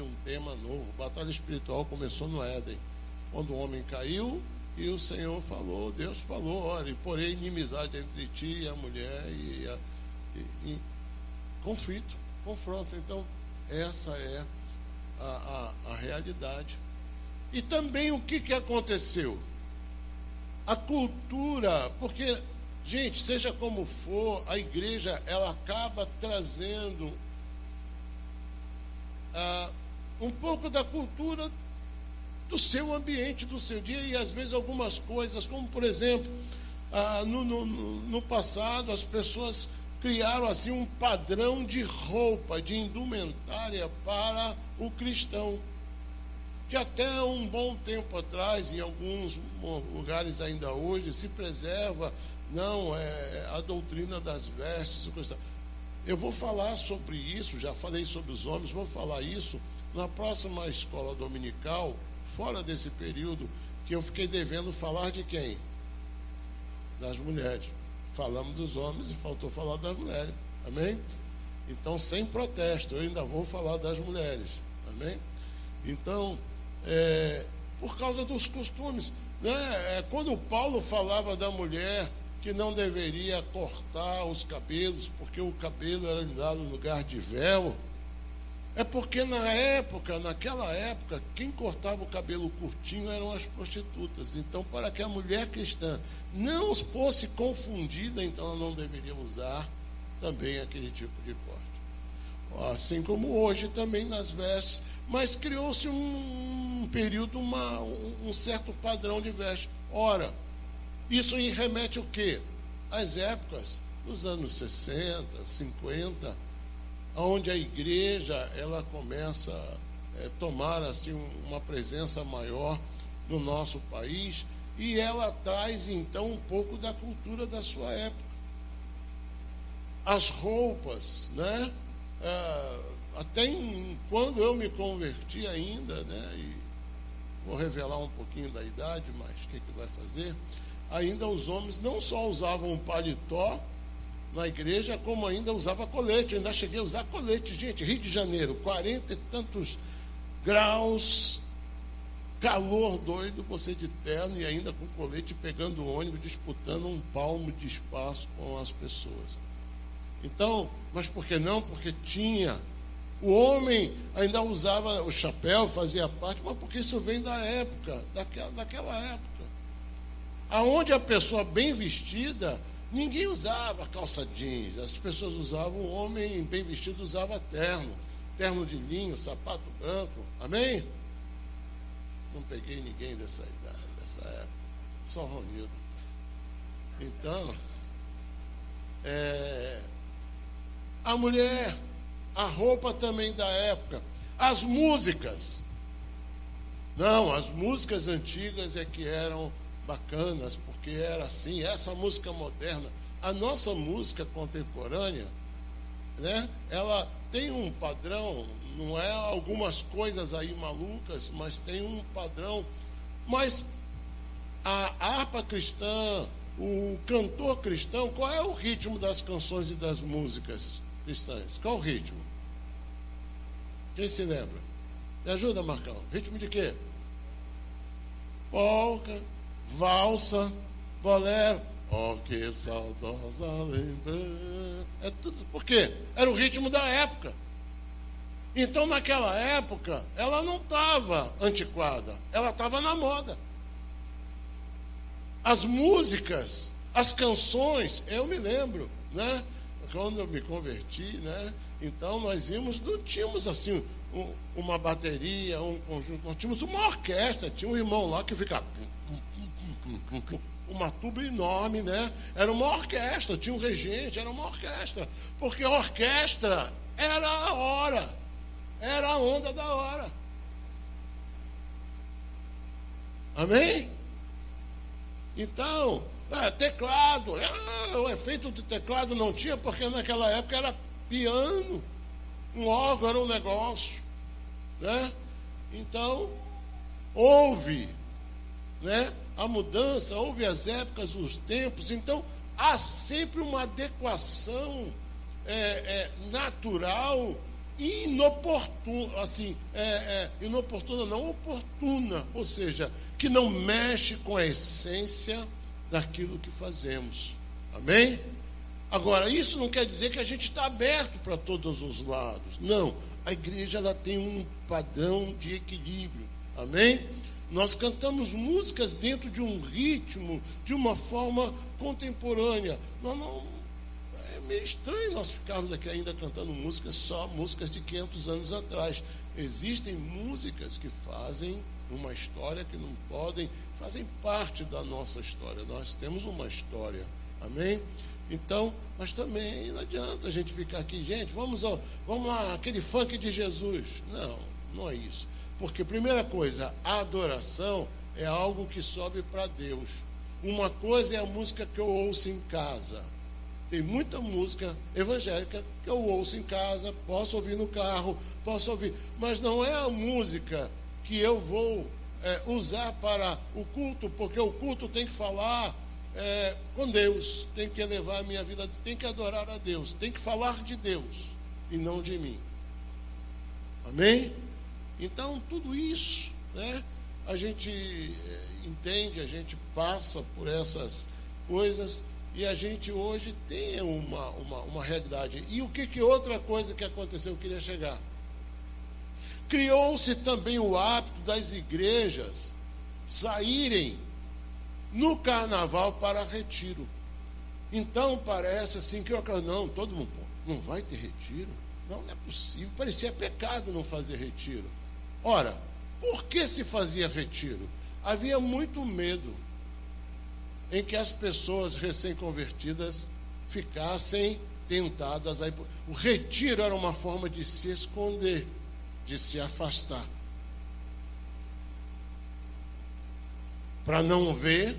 de um tema novo. Batalha espiritual começou no Éden, quando o homem caiu e o Senhor falou, Deus falou, olha, porém inimizade entre ti e a mulher e conflito, confronto. Então, essa é a realidade. E também o que aconteceu? A cultura, porque, gente, seja como for, a igreja, ela acaba trazendo um pouco da cultura do seu ambiente, do seu dia, e às vezes algumas coisas, como por exemplo, no passado as pessoas criaram assim um padrão de roupa, de indumentária para o cristão, que até um bom tempo atrás, em alguns lugares ainda hoje, se preserva, não, a doutrina das vestes. Eu vou falar sobre isso, já falei sobre os homens, vou falar isso na próxima escola dominical, fora desse período, que eu fiquei devendo falar de quem? Das mulheres. Falamos dos homens e faltou falar das mulheres. Amém? Então, sem protesto, eu ainda vou falar das mulheres. Amém? Então, por causa dos costumes, né? Quando Paulo falava da mulher que não deveria cortar os cabelos, porque o cabelo era dado no lugar de véu, é porque naquela época, quem cortava o cabelo curtinho eram as prostitutas. Então, para que a mulher cristã não fosse confundida, então ela não deveria usar também aquele tipo de corte. Assim como hoje também nas vestes, mas criou-se um período, um certo padrão de veste. Ora, isso aí remete o quê? Às épocas dos anos 60, 50, onde a igreja ela começa a tomar assim uma presença maior no nosso país, e ela traz então um pouco da cultura da sua época. As roupas, né? Até quando eu me converti ainda, né? E vou revelar um pouquinho da idade, mas o que vai fazer? Ainda os homens não só usavam paletó na igreja, como ainda usava colete. Eu ainda cheguei a usar colete, gente. Rio de Janeiro, 40 e tantos graus, calor doido, você de terno e ainda com colete, pegando ônibus, disputando um palmo de espaço com as pessoas. Então, mas por que não? Porque tinha. O homem ainda usava o chapéu, fazia parte, mas porque isso vem da época, daquela época. Aonde a pessoa bem vestida, ninguém usava calça jeans. As pessoas usavam, o homem bem vestido usava terno de linho, sapato branco. Amém? Não peguei ninguém dessa idade, dessa época, só Ronildo. Então, a mulher, a roupa também da época, as músicas. Não, as músicas antigas é que eram bacanas, porque era assim, essa música moderna. A nossa música contemporânea, né, ela tem um padrão, não é algumas coisas aí malucas, mas tem um padrão. Mas a harpa cristã, o cantor cristão, qual é o ritmo das canções e das músicas cristãs? Qual o ritmo? Quem se lembra? Me ajuda, Marcão. Ritmo de quê? Polca, valsa, bolero. Oh, que saudosa lembrança. É tudo. Por quê? Era o ritmo da época. Então, naquela época, ela não estava antiquada, ela estava na moda. As músicas, as canções, eu me lembro, né? Quando eu me converti, né? Então nós não tínhamos assim uma bateria, um conjunto, nós tínhamos uma orquestra, tinha um irmão lá que ficava uma tuba enorme, né? Era uma orquestra, tinha um regente, era uma orquestra, porque a orquestra era a hora, era a onda da hora. Amém? Então, teclado, o efeito de teclado não tinha, porque naquela época era piano, um órgão era um negócio, né? Então, houve, né, a mudança, houve as épocas, os tempos, então há sempre uma adequação natural inoportuna, assim, inoportuna não, oportuna, ou seja, que não mexe com a essência daquilo que fazemos. Amém? Agora, isso não quer dizer que a gente está aberto para todos os lados. Não, a igreja ela tem um padrão de equilíbrio. Amém? Nós cantamos músicas dentro de um ritmo, de uma forma contemporânea. É meio estranho nós ficarmos aqui ainda cantando músicas, só músicas de 500 anos atrás. Existem músicas que fazem uma história, que não fazem parte da nossa história. Nós temos uma história. Amém? Então, mas também não adianta a gente ficar aqui, gente, vamos lá, aquele funk de Jesus. Não é isso. Porque, primeira coisa, a adoração é algo que sobe para Deus. Uma coisa é a música que eu ouço em casa. Tem muita música evangélica que eu ouço em casa, posso ouvir no carro, posso ouvir. Mas não é a música que eu vou usar para o culto, porque o culto tem que falar com Deus, tem que elevar a minha vida, tem que adorar a Deus, tem que falar de Deus e não de mim. Amém? Então, tudo isso, né, a gente entende, a gente passa por essas coisas e a gente hoje tem uma realidade. E o que outra coisa que aconteceu, eu queria chegar? Criou-se também o hábito das igrejas saírem no carnaval para retiro. Então parece assim que não, todo mundo, não vai ter retiro? Não é possível, parecia pecado não fazer retiro. Ora, por que se fazia retiro? Havia muito medo em que as pessoas recém-convertidas ficassem tentadas. O retiro era uma forma de se esconder, de se afastar, para não ver,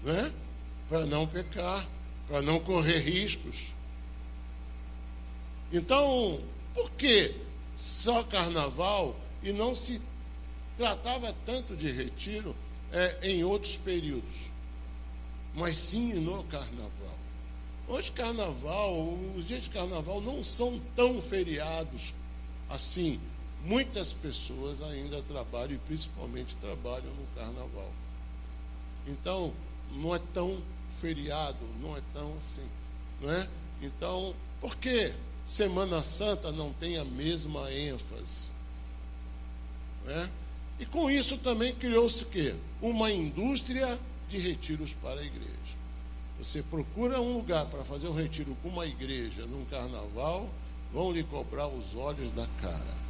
né? Para não pecar, para não correr riscos. Então, por que só carnaval e não se tratava tanto de retiro em outros períodos? Mas sim no carnaval. Hoje carnaval, os dias de carnaval não são tão feriados assim. Muitas pessoas ainda trabalham e principalmente trabalham no carnaval. Então, não é tão feriado, não é tão assim, não é? Então, por que Semana Santa não tem a mesma ênfase? Não é? E com isso também criou-se o quê? Uma indústria de retiros para a igreja. Você procura um lugar para fazer um retiro com uma igreja num carnaval, vão lhe cobrar os olhos da cara.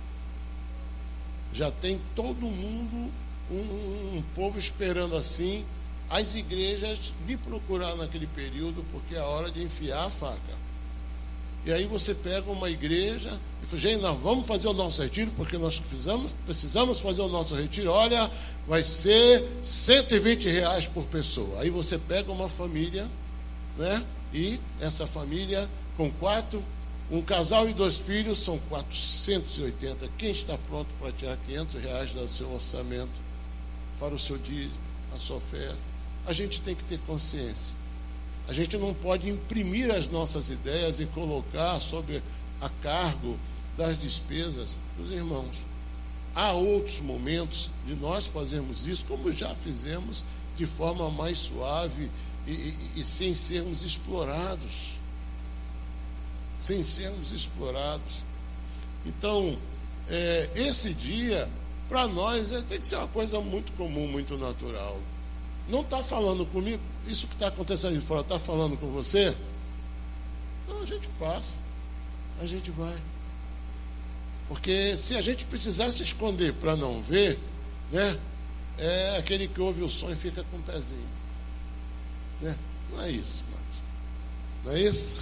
Já tem todo mundo, um povo esperando assim, as igrejas vir procurar naquele período, porque é a hora de enfiar a faca. E aí você pega uma igreja e fala, gente, nós vamos fazer o nosso retiro, porque nós precisamos fazer o nosso retiro. Olha, vai ser R$120 por pessoa. Aí você pega uma família, né? E essa família com um casal e 2 filhos, são 480. Quem está pronto para tirar R$500 do seu orçamento para o seu dízimo, a sua oferta? A gente tem que ter consciência. A gente não pode imprimir as nossas ideias e colocar sobre a cargo das despesas dos irmãos. Há outros momentos de nós fazermos isso, como já fizemos, de forma mais suave e sem sermos explorados. Sem sermos explorados. Então, esse dia, para nós, tem que ser uma coisa muito comum, muito natural. Não está falando comigo, isso que está acontecendo de fora, está falando com você? Não, a gente passa, a gente vai. Porque se a gente precisar se esconder para não ver, né? É aquele que ouve o som e fica com o pezinho. Né? Não é isso, mas. Não é isso?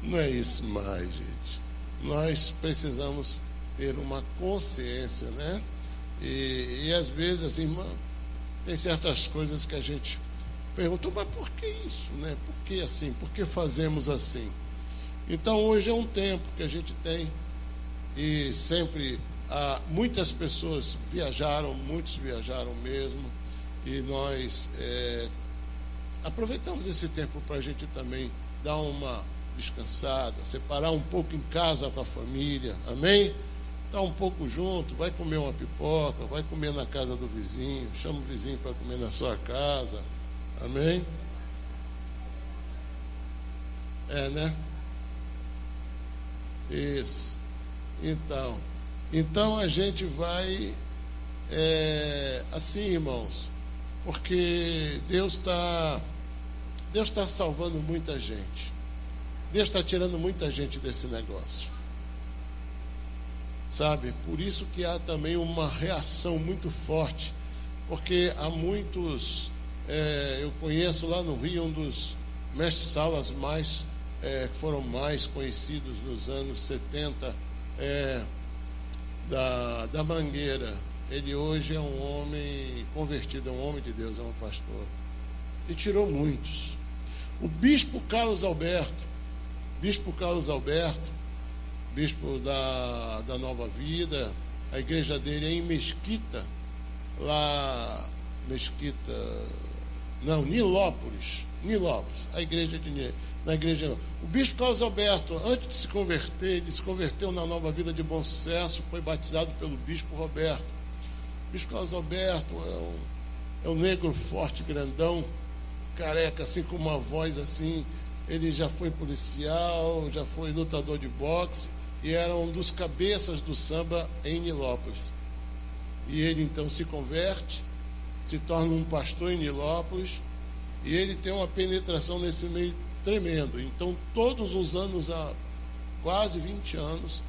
Não é isso mais, gente. Nós precisamos ter uma consciência, né? E às vezes, assim, tem certas coisas que a gente pergunta, mas por que isso, né? Por que assim? Por que fazemos assim? Então, hoje é um tempo que a gente tem e sempre muitas pessoas viajaram, muitos viajaram mesmo, e nós aproveitamos esse tempo para a gente também dar uma descansada, separar um pouco em casa com a família, amém? Estar um pouco junto, vai comer uma pipoca, vai comer na casa do vizinho, chama o vizinho para comer na sua casa, amém? Né? Isso. Então a gente vai assim, irmãos, porque Deus está salvando muita gente. Deus está tirando muita gente desse negócio. Sabe? Por isso que há também uma reação muito forte, porque há muitos, eu conheço lá no Rio um dos mestres-salas que foram mais conhecidos nos anos 70, da Mangueira. Ele hoje é um homem convertido, é um homem de Deus, é um pastor. E tirou muitos. O bispo Carlos Alberto, bispo da Nova Vida, a igreja dele é em Mesquita, Nilópolis, a igreja na igreja. O bispo Carlos Alberto, antes de se converter, ele se converteu na Nova Vida de Bom Sucesso, foi batizado pelo bispo Roberto. O bispo Carlos Alberto é um negro forte, grandão, careca, assim, com uma voz assim. Ele já foi policial, já foi lutador de boxe e era um dos cabeças do samba em Nilópolis. E ele então se converte, se torna um pastor em Nilópolis, e ele tem uma penetração nesse meio tremendo. Então, todos os anos, há quase 20 anos,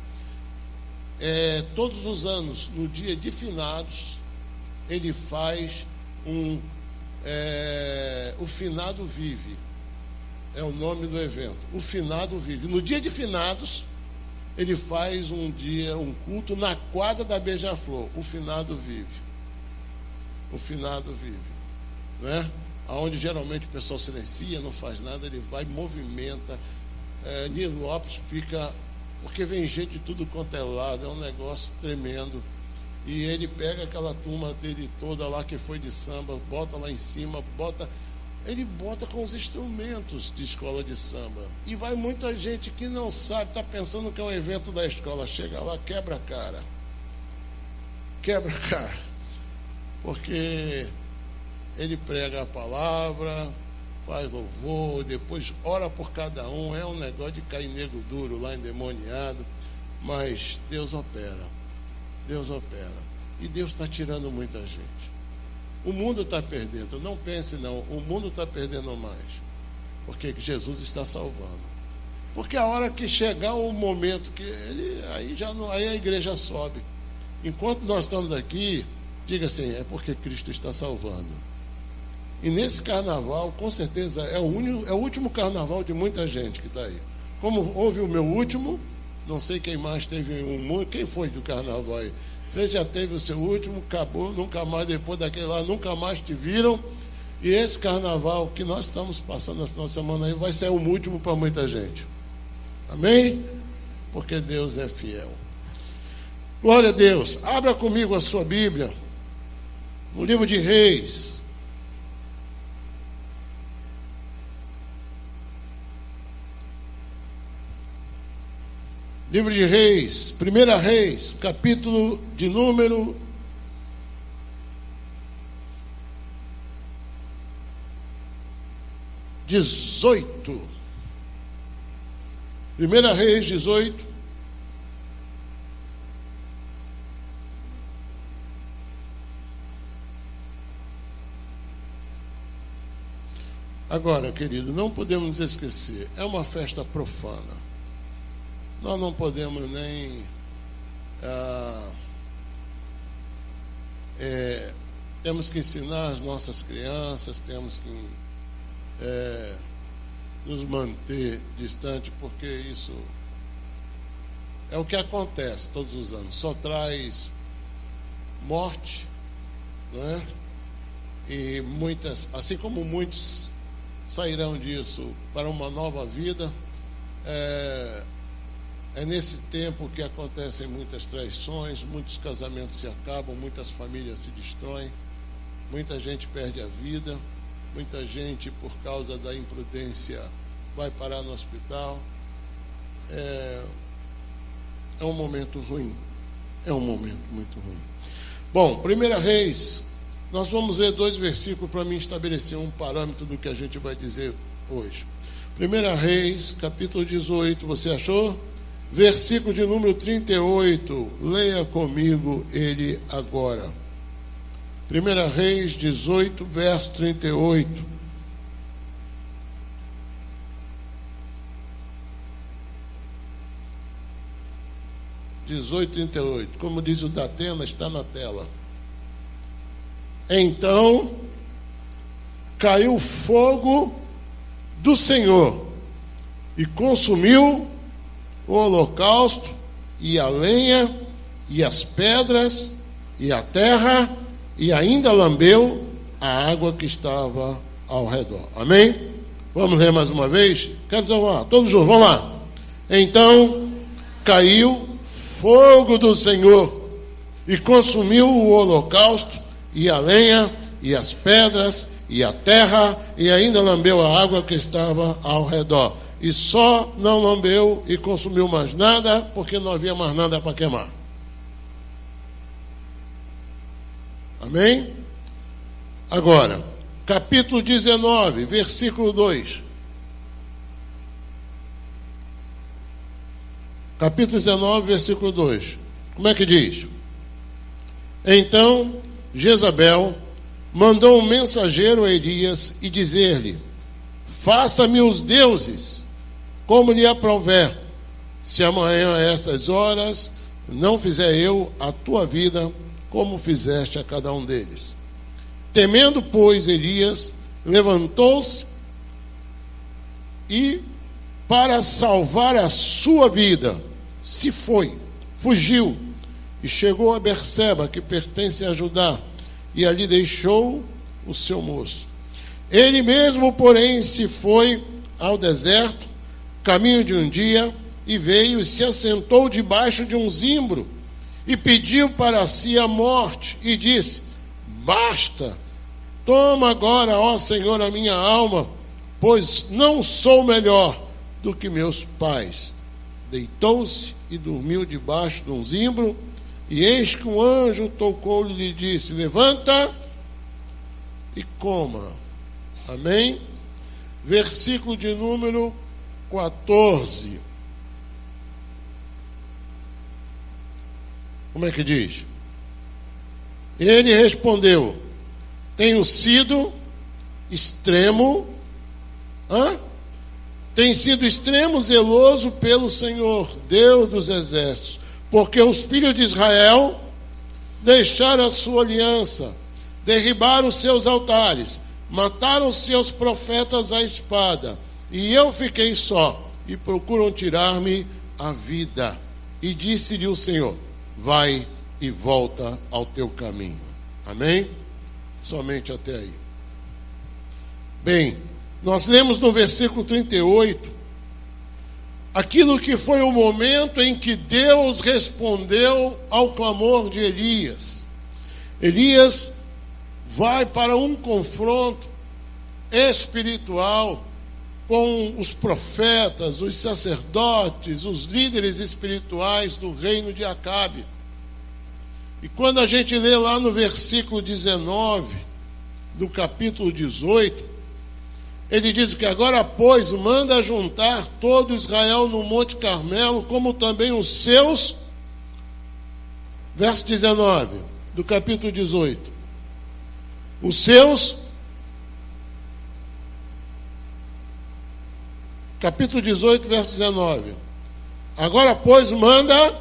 todos os anos, no dia de finados, ele faz o Finado Vive. É o nome do evento. O Finado Vive. No dia de finados, ele faz um culto na quadra da Beija-Flor. O Finado Vive. O Finado Vive. Né? Onde geralmente o pessoal silencia, não faz nada, ele vai, movimenta. Nilópolis fica. Porque vem gente de tudo quanto é lado, é um negócio tremendo. E ele pega aquela turma dele toda lá que foi de samba, bota lá em cima, ele bota com os instrumentos de escola de samba. E vai muita gente que não sabe, está pensando que é um evento da escola. Chega lá, quebra a cara. Porque ele prega a palavra, faz louvor, depois ora por cada um. É um negócio de cair nego duro lá, endemoniado. Mas Deus opera. E Deus está tirando muita gente. O mundo está perdendo. Não pense não. O mundo está perdendo mais. Porque Jesus está salvando. Porque a hora que chegar o momento que aí a igreja sobe. Enquanto nós estamos aqui, diga assim, é porque Cristo está salvando. E nesse carnaval, com certeza, é o último carnaval de muita gente que está aí. Como houve o meu último, não sei quem mais teve quem foi do carnaval aí? Você já teve o seu último, acabou, nunca mais, depois daquele lá, nunca mais te viram. E esse carnaval que nós estamos passando na final de semana aí vai ser o último para muita gente. Amém? Porque Deus é fiel. Glória a Deus. Abra comigo a sua Bíblia no livro de Reis. Livro de Reis, 1 Reis, capítulo de número 18. 1 Reis 18. Agora, querido, não podemos esquecer, é uma festa profana. Nós não podemos nem temos que ensinar as nossas crianças, temos que nos manter distante, porque isso é o que acontece todos os anos, só traz morte, não é? E assim como muitos sairão disso para uma nova vida, é nesse tempo que acontecem muitas traições, muitos casamentos se acabam, muitas famílias se destroem, muita gente perde a vida, muita gente, por causa da imprudência, vai parar no hospital. é um momento ruim. É um momento muito ruim. Bom, 1 Reis, nós vamos ler 2 versículos para mim estabelecer um parâmetro do que a gente vai dizer hoje. 1 Reis, capítulo 18, você achou? Versículo de número 38, leia comigo ele agora. 1 Reis 18, verso 38. Como diz o Datena, está na tela. Então caiu fogo do Senhor e consumiu o holocausto e a lenha e as pedras e a terra e ainda lambeu a água que estava ao redor. Amém? Vamos ler mais uma vez? Quero tomar, todos juntos, vamos lá. Então caiu fogo do Senhor e consumiu o holocausto e a lenha e as pedras e a terra e ainda lambeu a água que estava ao redor. E só não lambeu e consumiu mais nada, porque não havia mais nada para queimar. Amém? Agora, capítulo 19, versículo 2. Capítulo 19, versículo 2. Como é que diz? Então Jezabel mandou um mensageiro a Elias e dizer-lhe: faça-me os deuses, como lhe aprouver, se amanhã a estas horas não fizer eu a tua vida, como fizeste a cada um deles. Temendo, pois, Elias, levantou-se e, para salvar a sua vida, se fugiu, e chegou a Berseba, que pertence a Judá, e ali deixou o seu moço. Ele mesmo, porém, se foi ao deserto, caminho de um dia, e veio e se assentou debaixo de um zimbro, e pediu para si a morte, e disse: basta, toma agora, ó Senhor, a minha alma, pois não sou melhor do que meus pais. Deitou-se e dormiu debaixo de um zimbro, e eis que um anjo tocou-lhe e lhe disse: levanta e coma. Amém? Versículo de número 14. Como é que diz? Ele respondeu: tenho sido extremo, tem sido extremo zeloso pelo Senhor, Deus dos exércitos, porque os filhos de Israel deixaram a sua aliança, derribaram os seus altares, mataram os seus profetas à espada, e eu fiquei só, e procuram tirar-me a vida. E disse-lhe o Senhor: vai e volta ao teu caminho. Amém? Somente até aí. Bem, nós lemos no versículo 38 aquilo que foi o momento em que Deus respondeu ao clamor de Elias. Elias vai para um confronto espiritual com os profetas, os sacerdotes, os líderes espirituais do reino de Acabe. E quando a gente lê lá no versículo 19 do capítulo 18, ele diz que agora, pois, manda juntar todo Israel no Monte Carmelo, como também os seus, verso 19 do capítulo 18, os seus, capítulo 18, verso 19, agora, pois, manda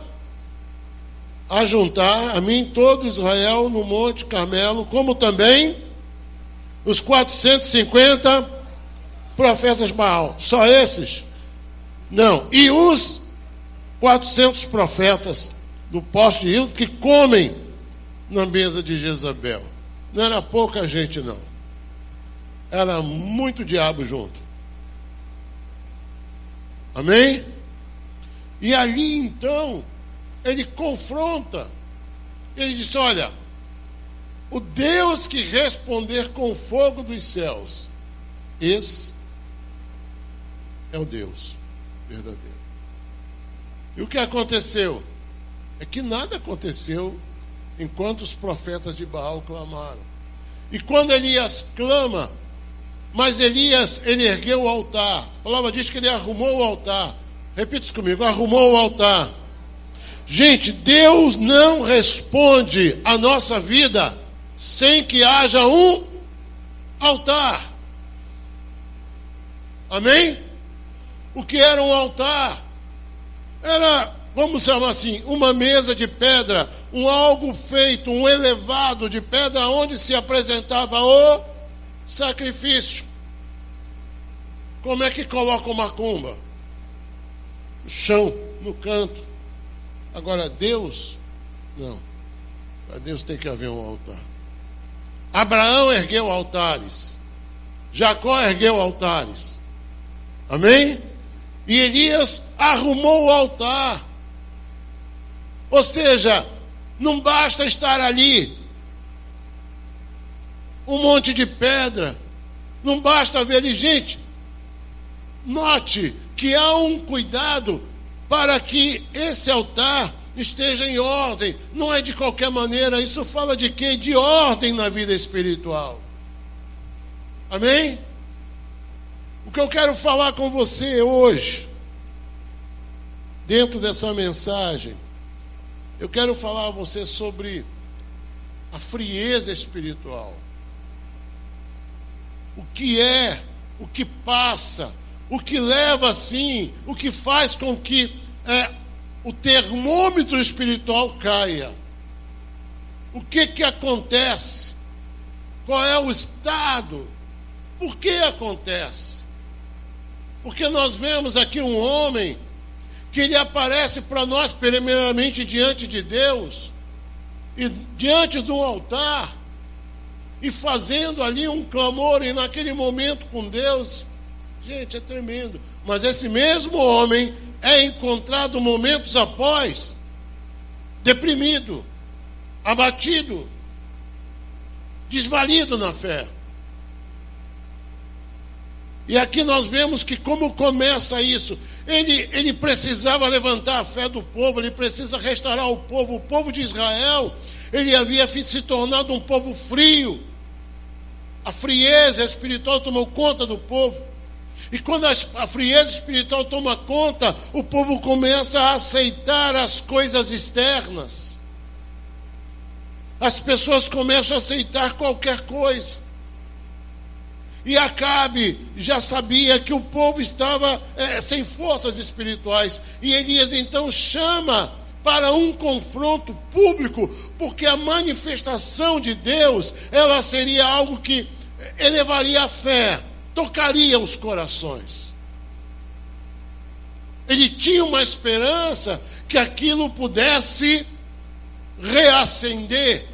ajuntar a mim todo Israel no Monte Carmelo, como também os 450 profetas Baal. Só esses? Não. E os 400 profetas do poste de Hilo que comem na mesa de Jezabel. Não era pouca gente, não. Era muito diabo junto. Amém? E ali, então, ele confronta. Ele disse: olha, o Deus que responder com fogo dos céus, esse é o Deus verdadeiro. E o que aconteceu? É que nada aconteceu enquanto os profetas de Baal clamaram. E quando Elias clama, mas Elias, ele ergueu o altar. A palavra diz que ele arrumou o altar. Repita isso comigo, arrumou o altar. Gente, Deus não responde a nossa vida sem que haja um altar. Amém? O que era um altar? Era, vamos chamar assim, uma mesa de pedra, um algo feito, um elevado de pedra, onde se apresentava o sacrifício. Como é que coloca uma macumba? No chão, no canto. Agora, Deus, não. Para Deus tem que haver um altar. Abraão ergueu altares. Jacó ergueu altares. Amém? E Elias arrumou o altar. Ou seja, não basta estar ali um monte de pedra. Não basta ver ali, gente. Note que há um cuidado para que esse altar esteja em ordem. Não é de qualquer maneira. Isso fala de quê? De ordem na vida espiritual. Amém? O que eu quero falar com você hoje, dentro dessa mensagem, eu quero falar a você sobre a frieza espiritual. O que é, o que passa, o que leva assim, o que faz com que o termômetro espiritual caia. O que acontece? Qual é o estado? Por que acontece? Porque nós vemos aqui um homem que ele aparece para nós primeiramente diante de Deus, e diante de um altar, e fazendo ali um clamor, e naquele momento com Deus. Gente, é tremendo. Mas esse mesmo homem é encontrado momentos após deprimido, abatido, desvalido na fé. E aqui nós vemos que como começa isso. Ele precisava levantar a fé do povo, ele precisa restaurar o povo de Israel. Ele havia se tornado um povo frio. A frieza espiritual tomou conta do povo. E quando a frieza espiritual toma conta, o povo começa a aceitar as coisas externas. As pessoas começam a aceitar qualquer coisa. E Acabe já sabia que o povo estava sem forças espirituais. E Elias então chama para um confronto público, porque a manifestação de Deus, ela seria algo que elevaria a fé, tocaria os corações. Ele tinha uma esperança que aquilo pudesse reacender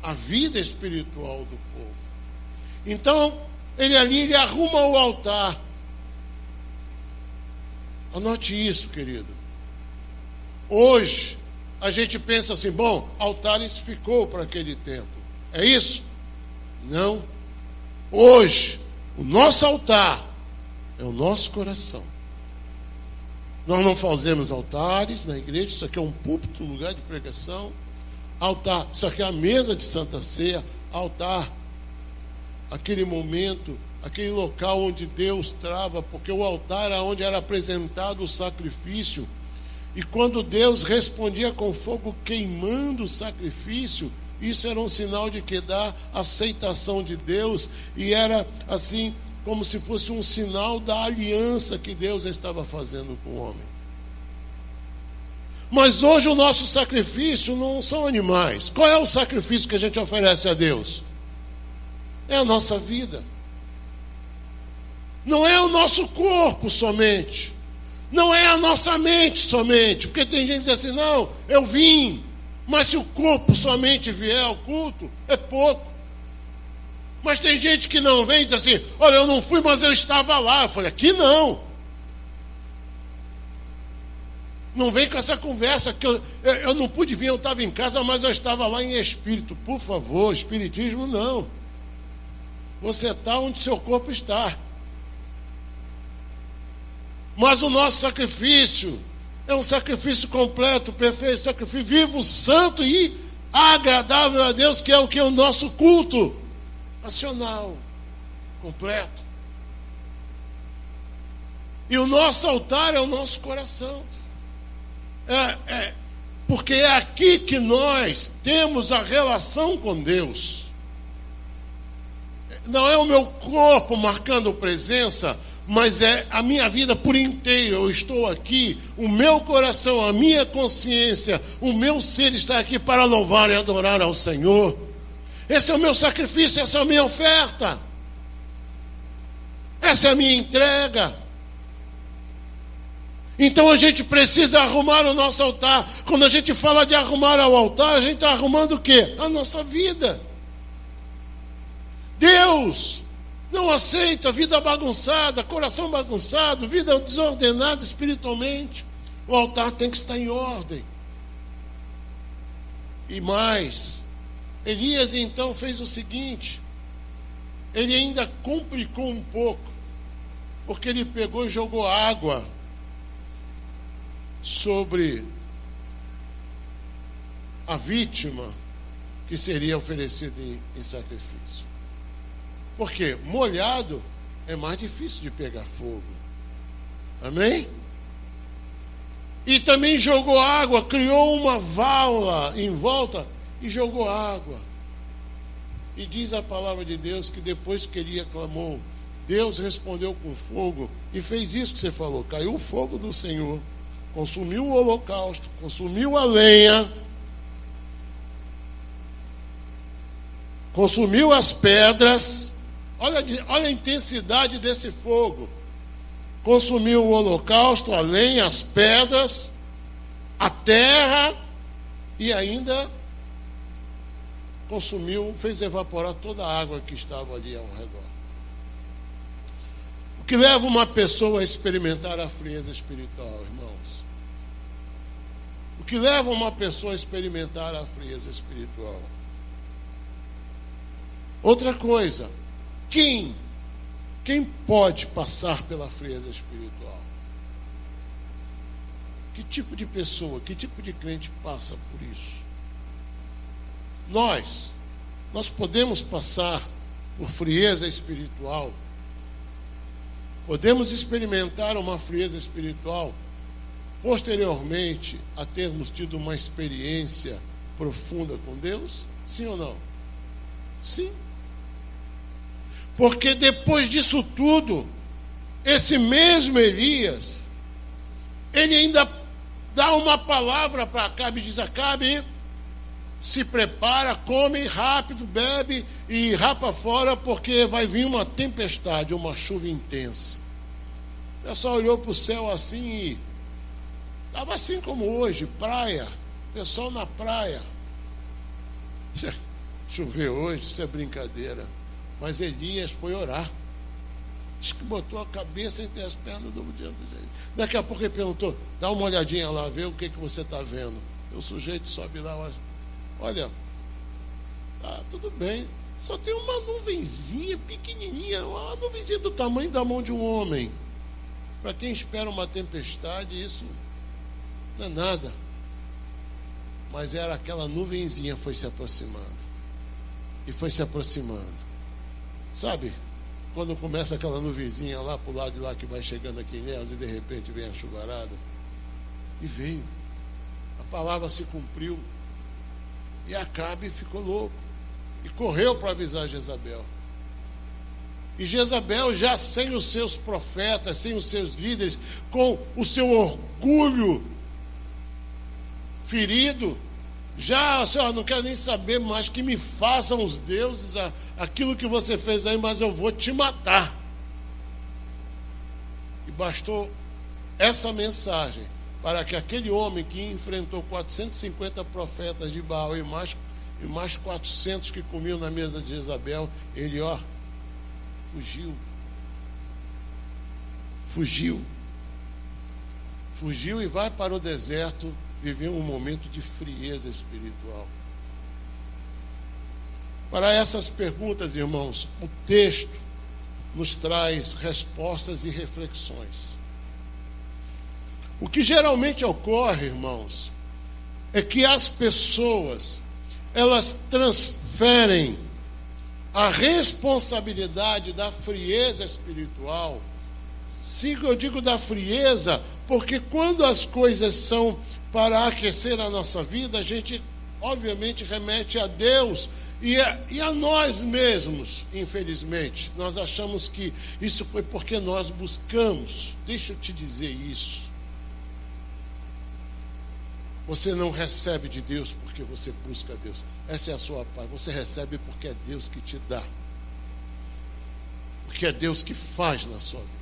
a vida espiritual do povo. Então, ele arruma o altar. Anote isso, querido. Hoje, a gente pensa assim, bom, altares ficou para aquele tempo. É isso? Não. Hoje, o nosso altar é o nosso coração. Nós não fazemos altares na igreja, isso aqui é um púlpito, um lugar de pregação. Altar, isso aqui é a mesa de Santa Ceia. Altar, aquele momento, aquele local onde Deus trava, porque o altar era onde era apresentado o sacrifício. E quando Deus respondia com fogo queimando o sacrifício, isso era um sinal de que dá aceitação de Deus, e era assim como se fosse um sinal da aliança que Deus estava fazendo com o homem. Mas hoje o nosso sacrifício não são animais. Qual é o sacrifício que a gente oferece a Deus? É a nossa vida. Não é o nosso corpo somente. Não é a nossa mente somente. Porque tem gente que diz assim, não, eu vim. Mas se o corpo somente vier ao culto, é pouco. Mas tem gente que não vem e diz assim, olha, eu não fui, mas eu estava lá. Eu falei, aqui não. Não vem com essa conversa que eu não pude vir, eu estava em casa, mas eu estava lá em espírito. Por favor, espiritismo não. Você está onde seu corpo está. Mas o nosso sacrifício é um sacrifício completo, perfeito, sacrifício vivo, santo e agradável a Deus, que é o que? O nosso culto racional, completo. E o nosso altar é o nosso coração. Porque é aqui que nós temos a relação com Deus. Não é o meu corpo marcando presença, mas é a minha vida por inteiro. Eu estou aqui, o meu coração, a minha consciência, o meu ser está aqui para louvar e adorar ao Senhor. Esse é o meu sacrifício, essa é a minha oferta, essa é a minha entrega. Então a gente precisa arrumar o nosso altar. Quando a gente fala de arrumar o altar, a gente está arrumando o quê? A nossa vida. Deus não aceita vida bagunçada, coração bagunçado, vida desordenada espiritualmente. O altar tem que estar em ordem. E mais, Elias então fez o seguinte: ele ainda complicou um pouco, porque ele pegou e jogou água sobre a vítima que seria oferecida em sacrifício. Porque molhado é mais difícil de pegar fogo. Amém? E também jogou água, criou uma vala em volta e jogou água. E diz a palavra de Deus que depois que ele clamou, Deus respondeu com fogo e fez isso que você falou. Caiu o fogo do Senhor, consumiu o holocausto, consumiu a lenha, consumiu as pedras. Olha a intensidade desse fogo. Consumiu o holocausto, a lenha, as pedras, a terra e ainda consumiu, fez evaporar toda a água que estava ali ao redor. O que leva uma pessoa a experimentar a frieza espiritual, irmãos? O que leva uma pessoa a experimentar a frieza espiritual? Outra coisa, quem pode passar pela frieza espiritual? Que tipo de pessoa, que tipo de crente passa por isso? Nós podemos passar por frieza espiritual, podemos experimentar uma frieza espiritual posteriormente a termos tido uma experiência profunda com Deus? Sim ou não? Sim. Porque depois disso tudo, esse mesmo Elias, ele ainda dá uma palavra para Acabe e diz: Acabe, se prepara, come rápido, bebe e rapa fora, porque vai vir uma tempestade, uma chuva intensa. O pessoal olhou para o céu assim e estava assim como hoje, praia, pessoal na praia. Choveu hoje, isso é brincadeira. Mas Elias foi orar. Diz que botou a cabeça entre as pernas do diante do jeito. Daqui a pouco ele perguntou: dá uma olhadinha lá, vê o que você está vendo. O sujeito sobe lá, olha, tá tudo bem. Só tem uma nuvenzinha pequenininha, uma nuvenzinha do tamanho da mão de um homem. Para quem espera uma tempestade, isso não é nada. Mas era aquela nuvenzinha, foi se aproximando. E foi se aproximando. Sabe, quando começa aquela nuvenzinha lá pro lado de lá que vai chegando aqui em Ilhéus e de repente vem a chuvarada? E veio. A palavra se cumpriu. E Acabe ficou louco. E correu para avisar Jezabel. E Jezabel, já sem os seus profetas, sem os seus líderes, com o seu orgulho ferido, já, Senhor, não quero nem saber mais, que me façam os deuses aquilo que você fez aí, mas eu vou te matar. E bastou essa mensagem para que aquele homem que enfrentou 450 profetas de Baal e mais 400 que comiam na mesa de Jezabel, ele, fugiu e vai para o deserto viver um momento de frieza espiritual. Para essas perguntas, irmãos, o texto nos traz respostas e reflexões. O que geralmente ocorre, irmãos, é que as pessoas, elas transferem a responsabilidade da frieza espiritual. Sim, eu digo da frieza, porque quando as coisas são para aquecer a nossa vida, a gente obviamente remete a Deus e a nós mesmos, infelizmente. Nós achamos que isso foi porque nós buscamos. Deixa eu te dizer isso. Você não recebe de Deus porque você busca Deus. Essa é a sua paz. Você recebe porque é Deus que te dá. Porque é Deus que faz na sua vida.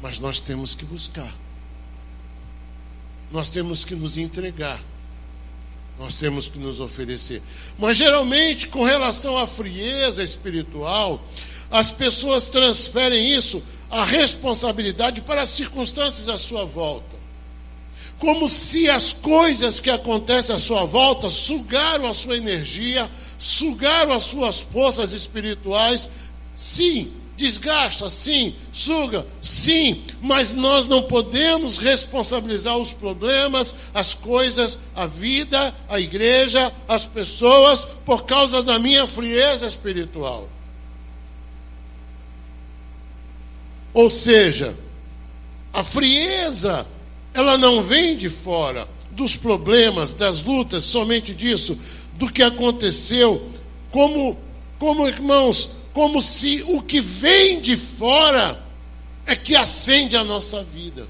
Mas nós temos que buscar. Nós temos que nos entregar. Nós temos que nos oferecer. Mas geralmente, com relação à frieza espiritual, as pessoas transferem isso, a responsabilidade, para as circunstâncias à sua volta. Como se as coisas que acontecem à sua volta sugaram a sua energia, sugaram as suas forças espirituais. Sim, desgasta, sim, suga, sim, mas nós não podemos responsabilizar os problemas, as coisas, a vida, a igreja, as pessoas, por causa da minha frieza espiritual. Ou seja, a frieza, ela não vem de fora, dos problemas, das lutas, somente disso, do que aconteceu, como irmãos, como se o que vem de fora é que acende a nossa vida.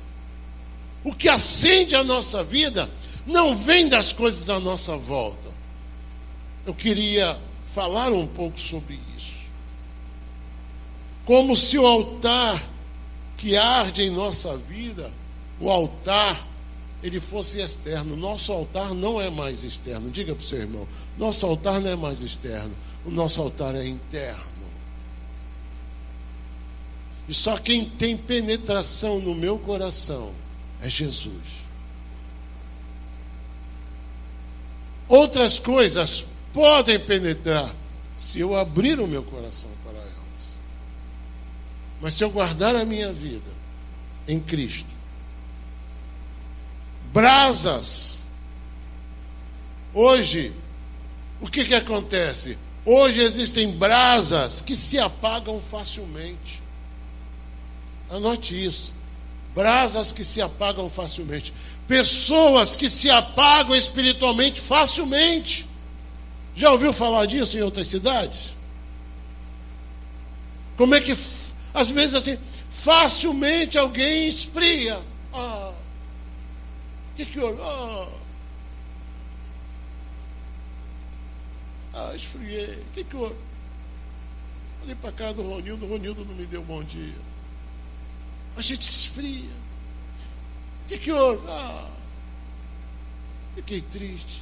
O que acende a nossa vida não vem das coisas à nossa volta. Eu queria falar um pouco sobre isso. Como se o altar que arde em nossa vida, o altar, ele fosse externo. Nosso altar não é mais externo. Diga para o seu irmão, nosso altar não é mais externo. O nosso altar é interno. E só quem tem penetração no meu coração é Jesus. Outras coisas podem penetrar se eu abrir o meu coração para elas. Mas se eu guardar a minha vida em Cristo, brasas. Hoje, o que acontece? Hoje existem brasas que se apagam facilmente. Anote isso. Brasas que se apagam facilmente. Pessoas que se apagam espiritualmente facilmente. Já ouviu falar disso em outras cidades? Como é que, às vezes assim, facilmente alguém esfria. O que houve? Esfriei. O que houve? Olhei para a cara do Ronildo não me deu bom dia. A gente esfria. O que houve? Fiquei triste.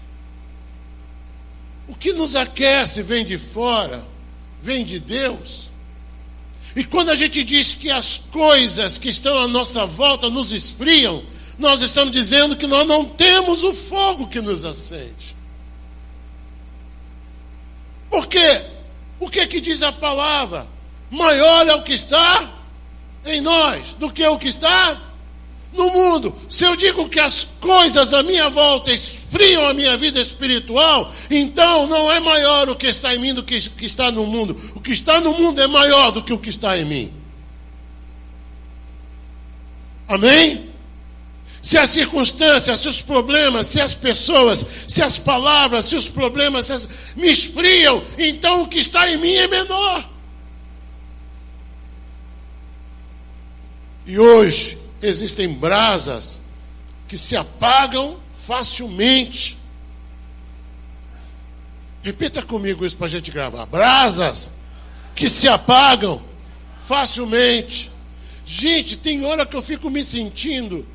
O que nos aquece vem de fora, vem de Deus. E quando a gente diz que as coisas que estão à nossa volta nos esfriam, nós estamos dizendo que nós não temos o fogo que nos acende. Por quê? O que diz a palavra? Maior é o que está em nós do que o que está no mundo. Se eu digo que as coisas à minha volta esfriam a minha vida espiritual, então não é maior o que está em mim do que está no mundo. O que está no mundo é maior do que o que está em mim. Amém? Se as circunstâncias, se os problemas, se as pessoas, se as palavras, se os problemas me esfriam, então o que está em mim é menor. E hoje existem brasas que se apagam facilmente. Repita comigo isso para a gente gravar. Brasas que se apagam facilmente. Gente, tem hora que eu fico me sentindo...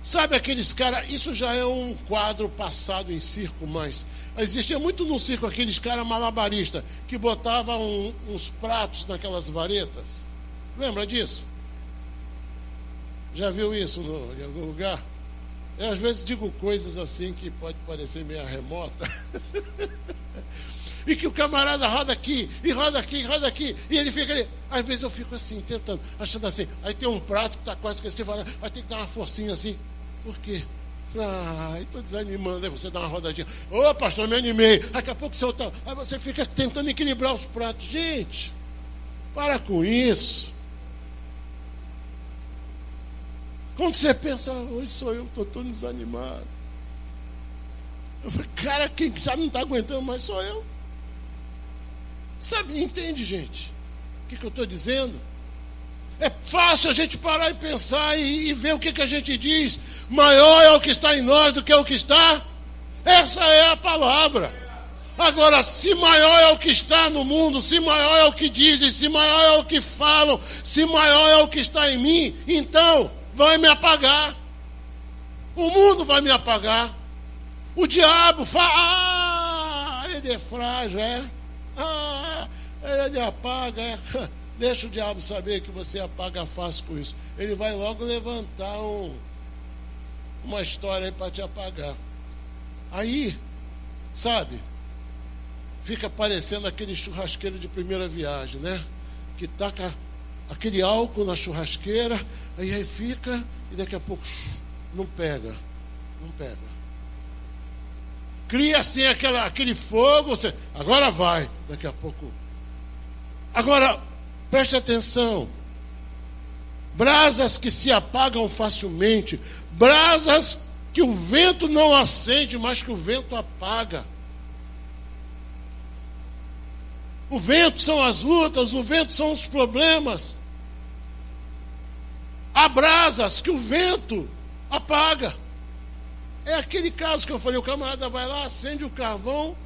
sabe aqueles caras, isso já é um quadro passado em circo, mas existia muito no circo aqueles caras malabaristas que botavam uns pratos naquelas varetas. Lembra disso? Já viu isso em algum lugar? Eu às vezes digo coisas assim que pode parecer meio remota. e que o camarada roda aqui, e roda aqui, e roda aqui, e ele fica ali. Às vezes eu fico assim, tentando, achando assim, aí tem um prato que está quase esquecido, vai ter que dar uma forcinha assim. Por quê? Estou desanimando, aí você dá uma rodadinha. Ô pastor, me animei. Daqui a pouco você tá, aí você fica tentando equilibrar os pratos. Gente, para com isso. Quando você pensa, hoje sou eu, estou todo desanimado. Eu falei, cara, quem já não está aguentando mais sou eu. Sabe, entende, gente? O que eu estou dizendo? É fácil a gente parar e pensar e ver o que a gente diz. Maior é o que está em nós do que o que está. Essa é a palavra. Agora, se maior é o que está no mundo, se maior é o que dizem, se maior é o que falam, se maior é o que está em mim, então vai me apagar. O mundo vai me apagar. O diabo fala, ele é frágil, ele apaga, Deixa o diabo saber que você apaga fácil com isso. Ele vai logo levantar uma história aí para te apagar. Aí, sabe, fica parecendo aquele churrasqueiro de primeira viagem, né? Que taca aquele álcool na churrasqueira, aí fica, e daqui a pouco não pega. Cria assim aquele fogo, agora vai, daqui a pouco. Agora, preste atenção, brasas que se apagam facilmente, brasas que o vento não acende, mas que o vento apaga. O vento são as lutas, o vento são os problemas. Há brasas que o vento apaga. É aquele caso que eu falei, o camarada vai lá, acende o carvão,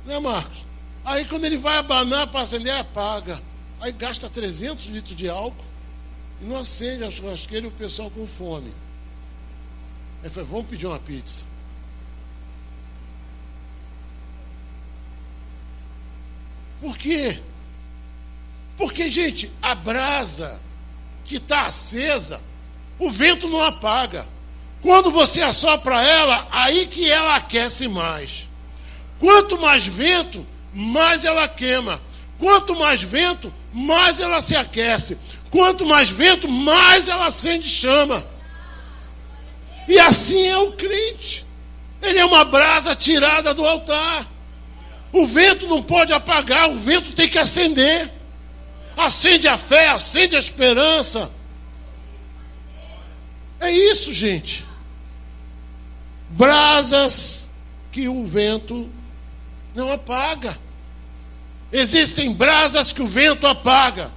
né, Marcos? Aí quando ele vai abanar para acender, apaga. Aí gasta 300 litros de álcool e não acende a churrasqueira e o pessoal com fome. Aí falei, vamos pedir uma pizza. Por quê? Porque, gente, a brasa que está acesa, o vento não apaga. Quando você assopra ela, aí que ela aquece mais. Quanto mais vento, mais ela queima. Quanto mais vento, mais ela se aquece. Quanto mais vento, mais ela acende chama. E assim é o crente. Ele é uma brasa tirada do altar. O vento não pode apagar, o vento tem que acender. Acende a fé, acende a esperança. É isso, gente. Brasas que o vento não apaga. Existem brasas que o vento apaga.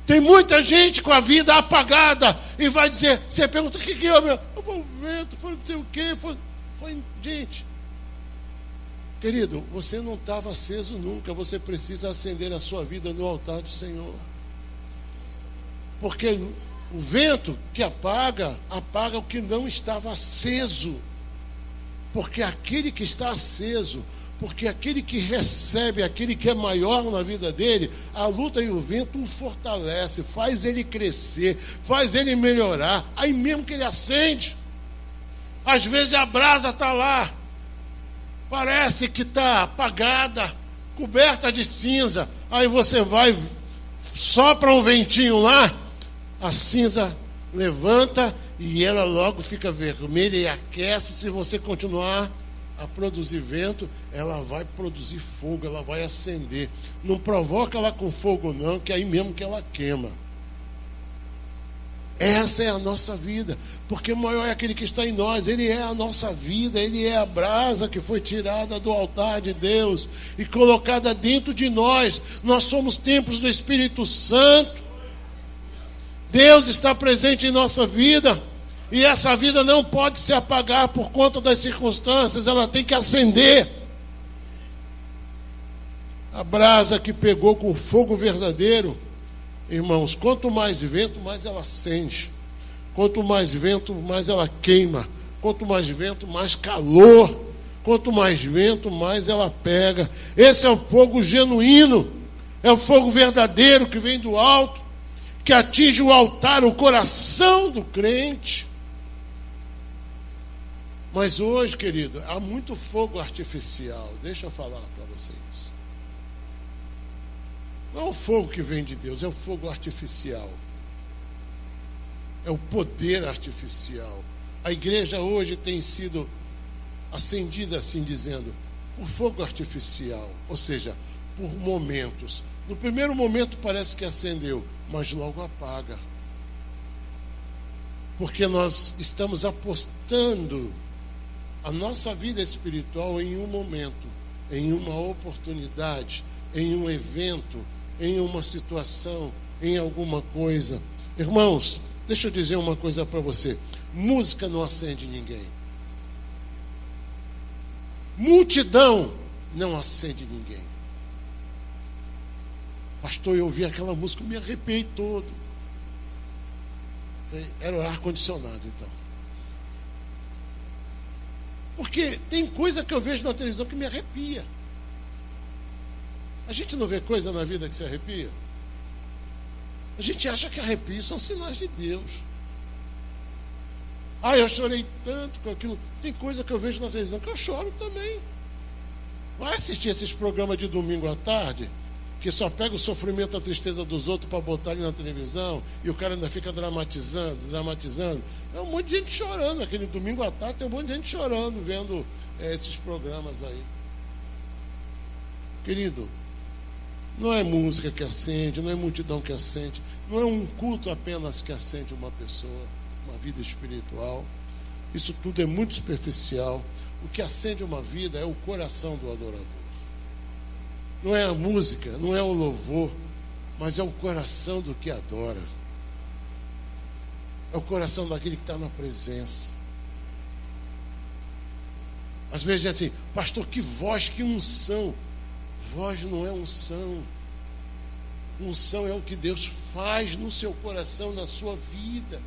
Tem muita gente com a vida apagada e vai dizer, você pergunta, o que é, meu? Foi o vento, foi não sei o quê, foi gente. Querido, você não estava aceso nunca, você precisa acender a sua vida no altar do Senhor. Porque o vento que apaga o que não estava aceso. Porque aquele que está aceso, porque aquele que recebe, aquele que é maior na vida dele, a luta e o vento o fortalece, faz ele crescer, faz ele melhorar, aí mesmo que ele acende. Às vezes a brasa está lá, parece que está apagada, coberta de cinza, aí você vai, sopra um ventinho lá, a cinza levanta e ela logo fica vermelha e aquece. Se você continuar a produzir vento, ela vai produzir fogo, ela vai acender. Não provoca ela com fogo não, que é aí mesmo que ela queima. Essa é a nossa vida, porque o maior é aquele que está em nós. Ele é a nossa vida, ele é a brasa que foi tirada do altar de Deus e colocada dentro de nós. Nós somos templos do Espírito Santo. Deus está presente em nossa vida e essa vida não pode se apagar por conta das circunstâncias, ela tem que acender. A brasa que pegou com fogo verdadeiro, irmãos, quanto mais vento, mais ela acende. Quanto mais vento, mais ela queima. Quanto mais vento, mais calor. Quanto mais vento, mais ela pega. Esse é o fogo genuíno. É o fogo verdadeiro que vem do alto, que atinge o altar, o coração do crente. Mas hoje, querido, há muito fogo artificial. Deixa eu falar para vocês. Não é o fogo que vem de Deus, é o fogo artificial. É o poder artificial. A igreja hoje tem sido acendida, assim dizendo, por fogo artificial, ou seja, por momentos. No primeiro momento parece que acendeu, mas logo apaga. Porque nós estamos apostando a nossa vida espiritual em um momento, em uma oportunidade, em um evento, em uma situação, em alguma coisa. Irmãos, deixa eu dizer uma coisa para você. Música não acende ninguém. Multidão não acende ninguém. Pastor, eu ouvi aquela música, me arrepiei todo. Era o ar-condicionado, então. Porque tem coisa que eu vejo na televisão que me arrepia. A gente não vê coisa na vida que se arrepia? A gente acha que arrepios são sinais de Deus. Eu chorei tanto com aquilo. Tem coisa que eu vejo na televisão que eu choro também. Vai assistir esses programas de domingo à tarde, que só pega o sofrimento, a tristeza dos outros para botar ali na televisão, e o cara ainda fica dramatizando. É um monte de gente chorando. Aquele domingo à tarde tem um monte de gente chorando, vendo esses programas aí. Querido, não é música que acende, não é multidão que acende, não é um culto apenas que acende uma pessoa, uma vida espiritual. Isso tudo é muito superficial. O que acende uma vida é o coração do adorador. Não é a música, não é o louvor, mas é o coração do que adora. É o coração daquele que está na presença. Às vezes é assim, pastor, que voz, que unção. Voz não é unção. Unção é o que Deus faz no seu coração, na sua vida.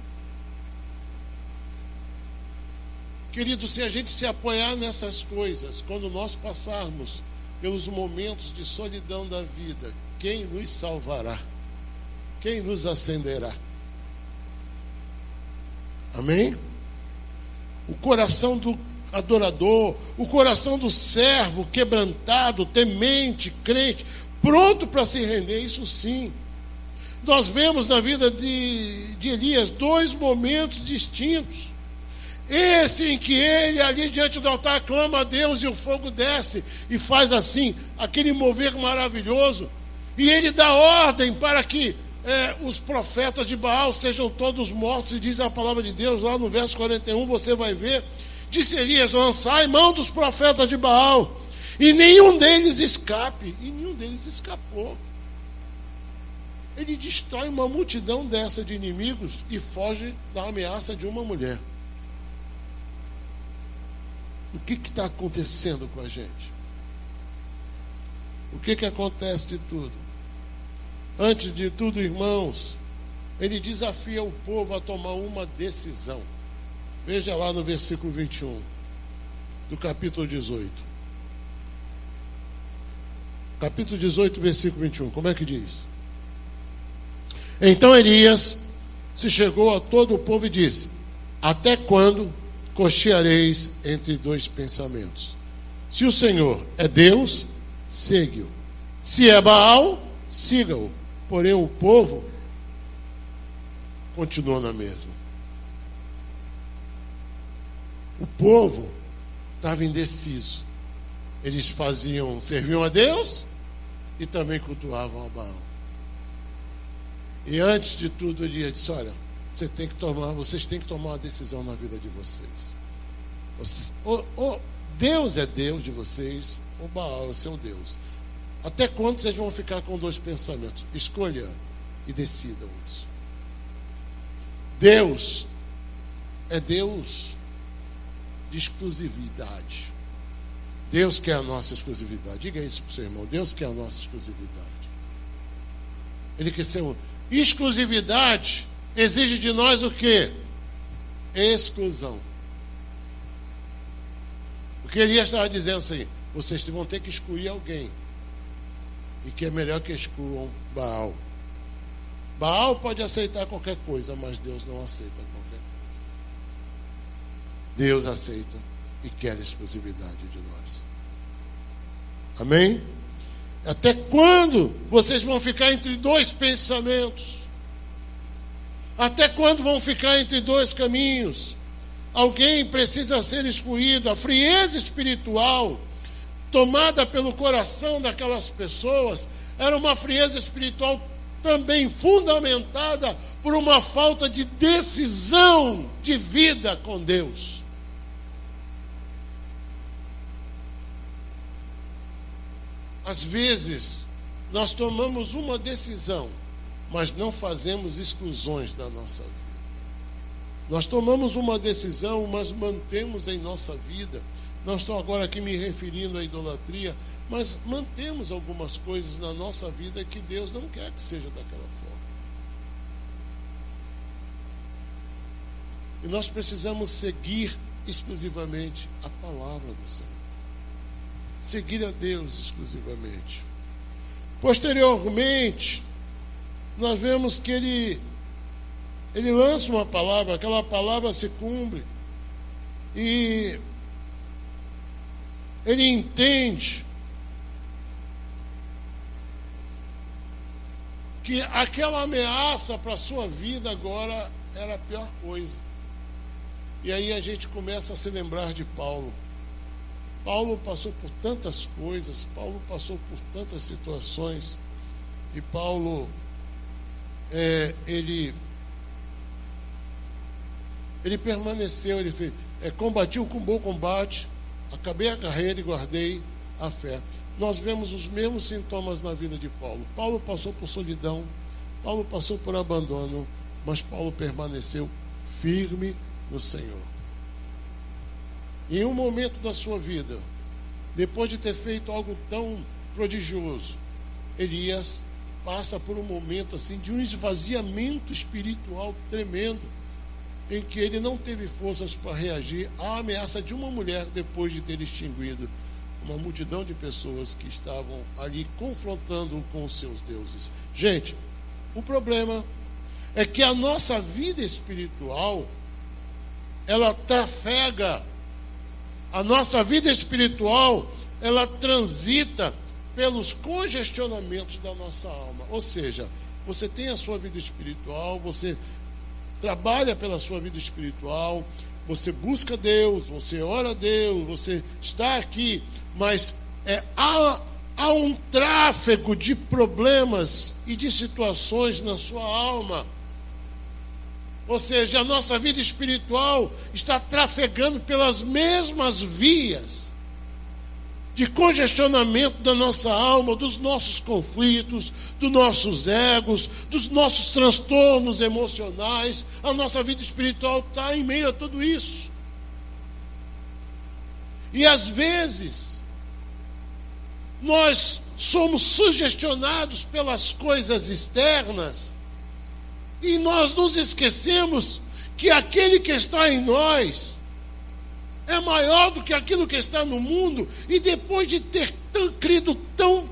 Querido, se a gente se apoiar nessas coisas, quando nós passarmos pelos momentos de solidão da vida, quem nos salvará? Quem nos acenderá? Amém? O coração do adorador, o coração do servo quebrantado, temente, crente, pronto para se render, isso sim. Nós vemos na vida de Elias 2 momentos distintos. Esse em que ele ali diante do altar clama a Deus e o fogo desce e faz assim, aquele mover maravilhoso. E ele dá ordem para que os profetas de Baal sejam todos mortos. E diz a palavra de Deus lá no verso 41, você vai ver. Disse Elias, lançai mão dos profetas de Baal, e nenhum deles escape. E nenhum deles escapou. Ele destrói uma multidão dessa de inimigos e foge da ameaça de uma mulher. O que está acontecendo com a gente? O que acontece de tudo? Antes de tudo, irmãos, ele desafia o povo a tomar uma decisão. Veja lá no versículo 21 do capítulo 18. Capítulo 18, versículo 21. Como é que diz? Então Elias se chegou a todo o povo e disse: até quando cocheareis entre dois pensamentos? Se o Senhor é Deus, segue-o. Se é Baal, siga-o. Porém o povo continuou na mesma. O povo estava indeciso. Eles serviam a Deus e também cultuavam a Baal. E antes de tudo ele disse: olha, vocês têm que tomar uma decisão na vida de vocês. Ou Deus é Deus de vocês, ou Baal é o seu Deus. Até quando vocês vão ficar com dois pensamentos? Escolha e decidam isso. Deus é Deus de exclusividade. Deus quer a nossa exclusividade. Diga isso para o seu irmão. Deus quer a nossa exclusividade. Ele quer ser exclusividade exige de nós o quê? Exclusão. O que Elias estava dizendo assim: vocês vão ter que excluir alguém. E que é melhor que excluam Baal. Baal pode aceitar qualquer coisa, mas Deus não aceita qualquer coisa. Deus aceita e quer a exclusividade de nós. Amém? Até quando vocês vão ficar entre dois pensamentos? Até quando vão ficar entre dois caminhos? Alguém precisa ser excluído. A frieza espiritual tomada pelo coração daquelas pessoas era uma frieza espiritual também fundamentada por uma falta de decisão de vida com Deus. Às vezes, nós tomamos uma decisão, mas não fazemos exclusões da nossa vida. Nós tomamos uma decisão, mas mantemos em nossa vida. Não estou agora aqui me referindo à idolatria, mas mantemos algumas coisas na nossa vida que Deus não quer que seja daquela forma. E nós precisamos seguir exclusivamente a palavra do Senhor. Seguir a Deus exclusivamente. Posteriormente, nós vemos que ele lança uma palavra, aquela palavra se cumpre, e ele entende que aquela ameaça para a sua vida agora era a pior coisa. E aí a gente começa a se lembrar de Paulo. Paulo passou por tantas coisas, Paulo passou por tantas situações, e Paulo, ele permaneceu, ele fez, combati o bom combate, acabei a carreira e guardei a fé. Nós vemos os mesmos sintomas na vida de Paulo. Paulo passou por solidão, Paulo passou por abandono, mas Paulo permaneceu firme no Senhor. Em um momento da sua vida, depois de ter feito algo tão prodigioso, Elias passa por um momento assim de um esvaziamento espiritual tremendo, em que ele não teve forças para reagir à ameaça de uma mulher depois de ter extinguido uma multidão de pessoas que estavam ali confrontando-o com os seus deuses. Gente, o problema é que a nossa vida espiritual, ela trafega, a nossa vida espiritual, ela transita pelos congestionamentos da nossa alma. Ou seja, você tem a sua vida espiritual, você trabalha pela sua vida espiritual, você busca Deus, você ora a Deus, você está aqui, mas há um tráfego de problemas e de situações na sua alma. Ou seja, a nossa vida espiritual está trafegando pelas mesmas vias de congestionamento da nossa alma, dos nossos conflitos, dos nossos egos, dos nossos transtornos emocionais. A nossa vida espiritual está em meio a tudo isso. E às vezes, nós somos sugestionados pelas coisas externas, e nós nos esquecemos que aquele que está em nós é maior do que aquilo que está no mundo. E depois de ter crido tão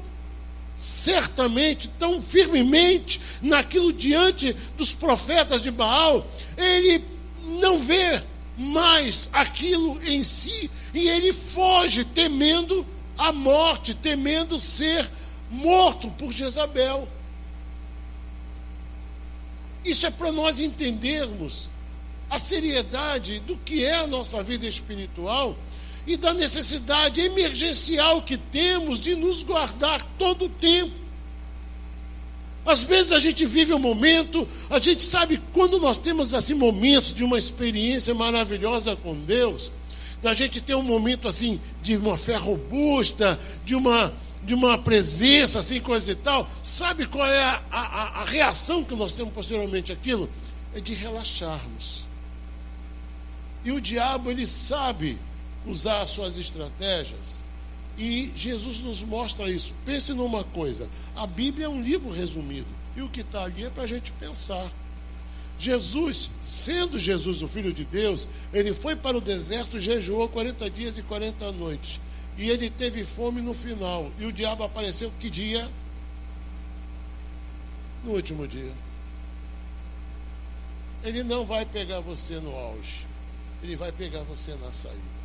certamente, tão firmemente naquilo diante dos profetas de Baal, ele não vê mais aquilo em si, e ele foge temendo a morte, temendo ser morto por Jezabel. Isso é para nós entendermos a seriedade do que é a nossa vida espiritual e da necessidade emergencial que temos de nos guardar todo o tempo. Às vezes a gente vive um momento, a gente sabe quando nós temos assim momentos de uma experiência maravilhosa com Deus, da gente ter um momento assim de uma fé robusta, de uma presença, assim, coisa e tal. Sabe qual é a reação que nós temos posteriormente àquilo? É de relaxarmos. E o diabo, ele sabe usar as suas estratégias. E Jesus nos mostra isso. Pense numa coisa: a Bíblia é um livro resumido, e o que está ali é para a gente pensar. Jesus, sendo Jesus o Filho de Deus, ele foi para o deserto, jejuou 40 dias e 40 noites. E ele teve fome no final. E o diabo apareceu que dia? No último dia. Ele não vai pegar você no auge. Ele vai pegar você na saída.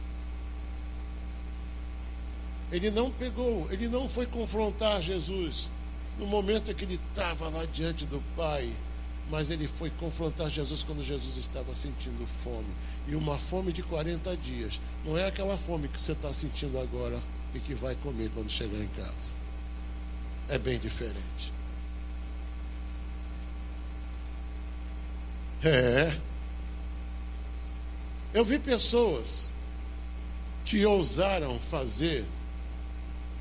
Ele não foi confrontar Jesus no momento em que ele estava lá diante do Pai, mas ele foi confrontar Jesus quando Jesus estava sentindo fome. E uma fome de 40 dias. Não é aquela fome que você está sentindo agora e que vai comer quando chegar em casa. É bem diferente. Eu vi pessoas que ousaram fazer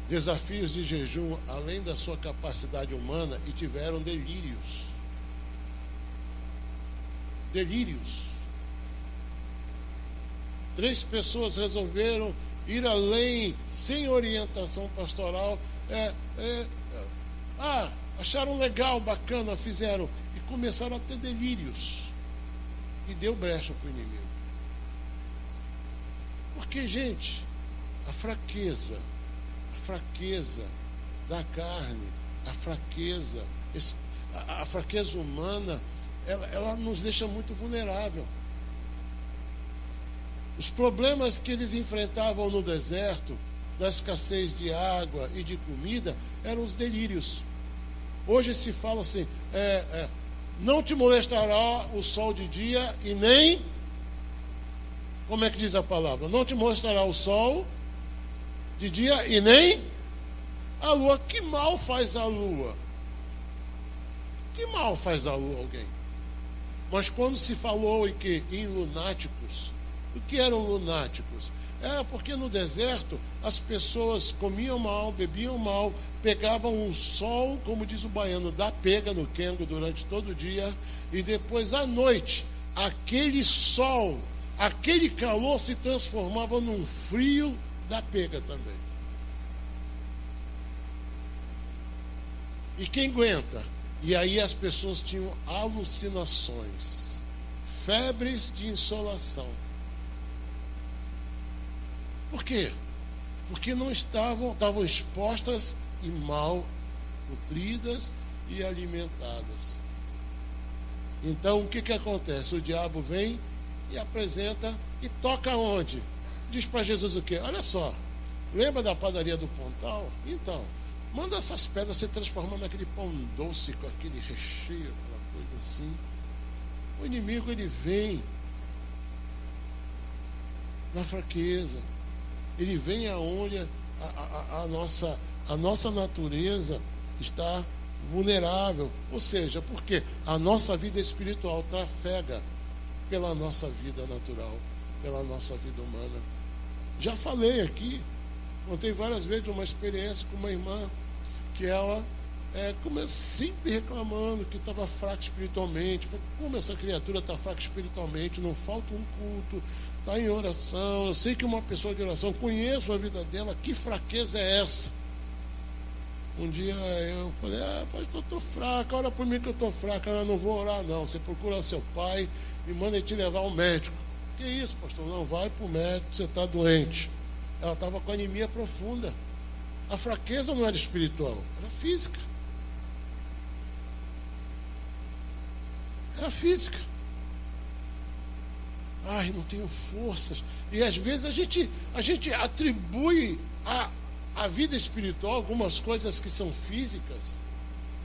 desafios de jejum além da sua capacidade humana e tiveram delírios. Delírios. 3 pessoas resolveram ir além, sem orientação pastoral. Acharam legal, bacana, fizeram e começaram a ter delírios. E deu brecha para o inimigo. Porque, gente, a fraqueza da carne, a fraqueza humana, ela nos deixa muito vulnerável. Os problemas que eles enfrentavam no deserto, da escassez de água e de comida, eram os delírios. Hoje se fala assim, não te molestará o sol de dia e nem, como é que diz a palavra? Não te molestará o sol de dia e nem a lua. Que mal faz a lua? Que mal faz a lua alguém? Mas quando se falou em lunáticos, o que eram lunáticos? Era porque no deserto as pessoas comiam mal, bebiam mal, pegavam um sol, como diz o baiano, da pega no quengo durante todo o dia, e depois à noite, aquele sol, aquele calor se transformava num frio da pega também. E quem aguenta? E aí as pessoas tinham alucinações, febres de insolação. Por quê? Porque não estavam expostas e mal nutridas e alimentadas. Então o que acontece? O diabo vem e apresenta e toca onde? Diz para Jesus o quê? Olha só, lembra da padaria do Pontal? Então, manda essas pedras se transformar naquele pão doce com aquele recheio, aquela coisa assim. O inimigo, ele vem na fraqueza. Ele vem aonde a nossa natureza está vulnerável. Ou seja, porque a nossa vida espiritual trafega pela nossa vida natural, pela nossa vida humana. Já falei aqui, contei várias vezes uma experiência com uma irmã que ela sempre reclamando que estava fraca espiritualmente. Como essa criatura está fraca espiritualmente? Não falta um culto, está em oração. Eu sei que uma pessoa de oração, conheço a vida dela, que fraqueza é essa? Um dia eu falei, pastor, eu estou fraca, ora por mim que eu estou fraca. Eu não vou orar não, você procura seu pai e manda ele te levar ao médico. Que isso, pastor? Não, vai para o médico, você está doente. Ela estava com anemia profunda. A fraqueza não era espiritual, era física. Era física. Ai, não tenho forças. E às vezes a gente atribui à vida espiritual algumas coisas que são físicas,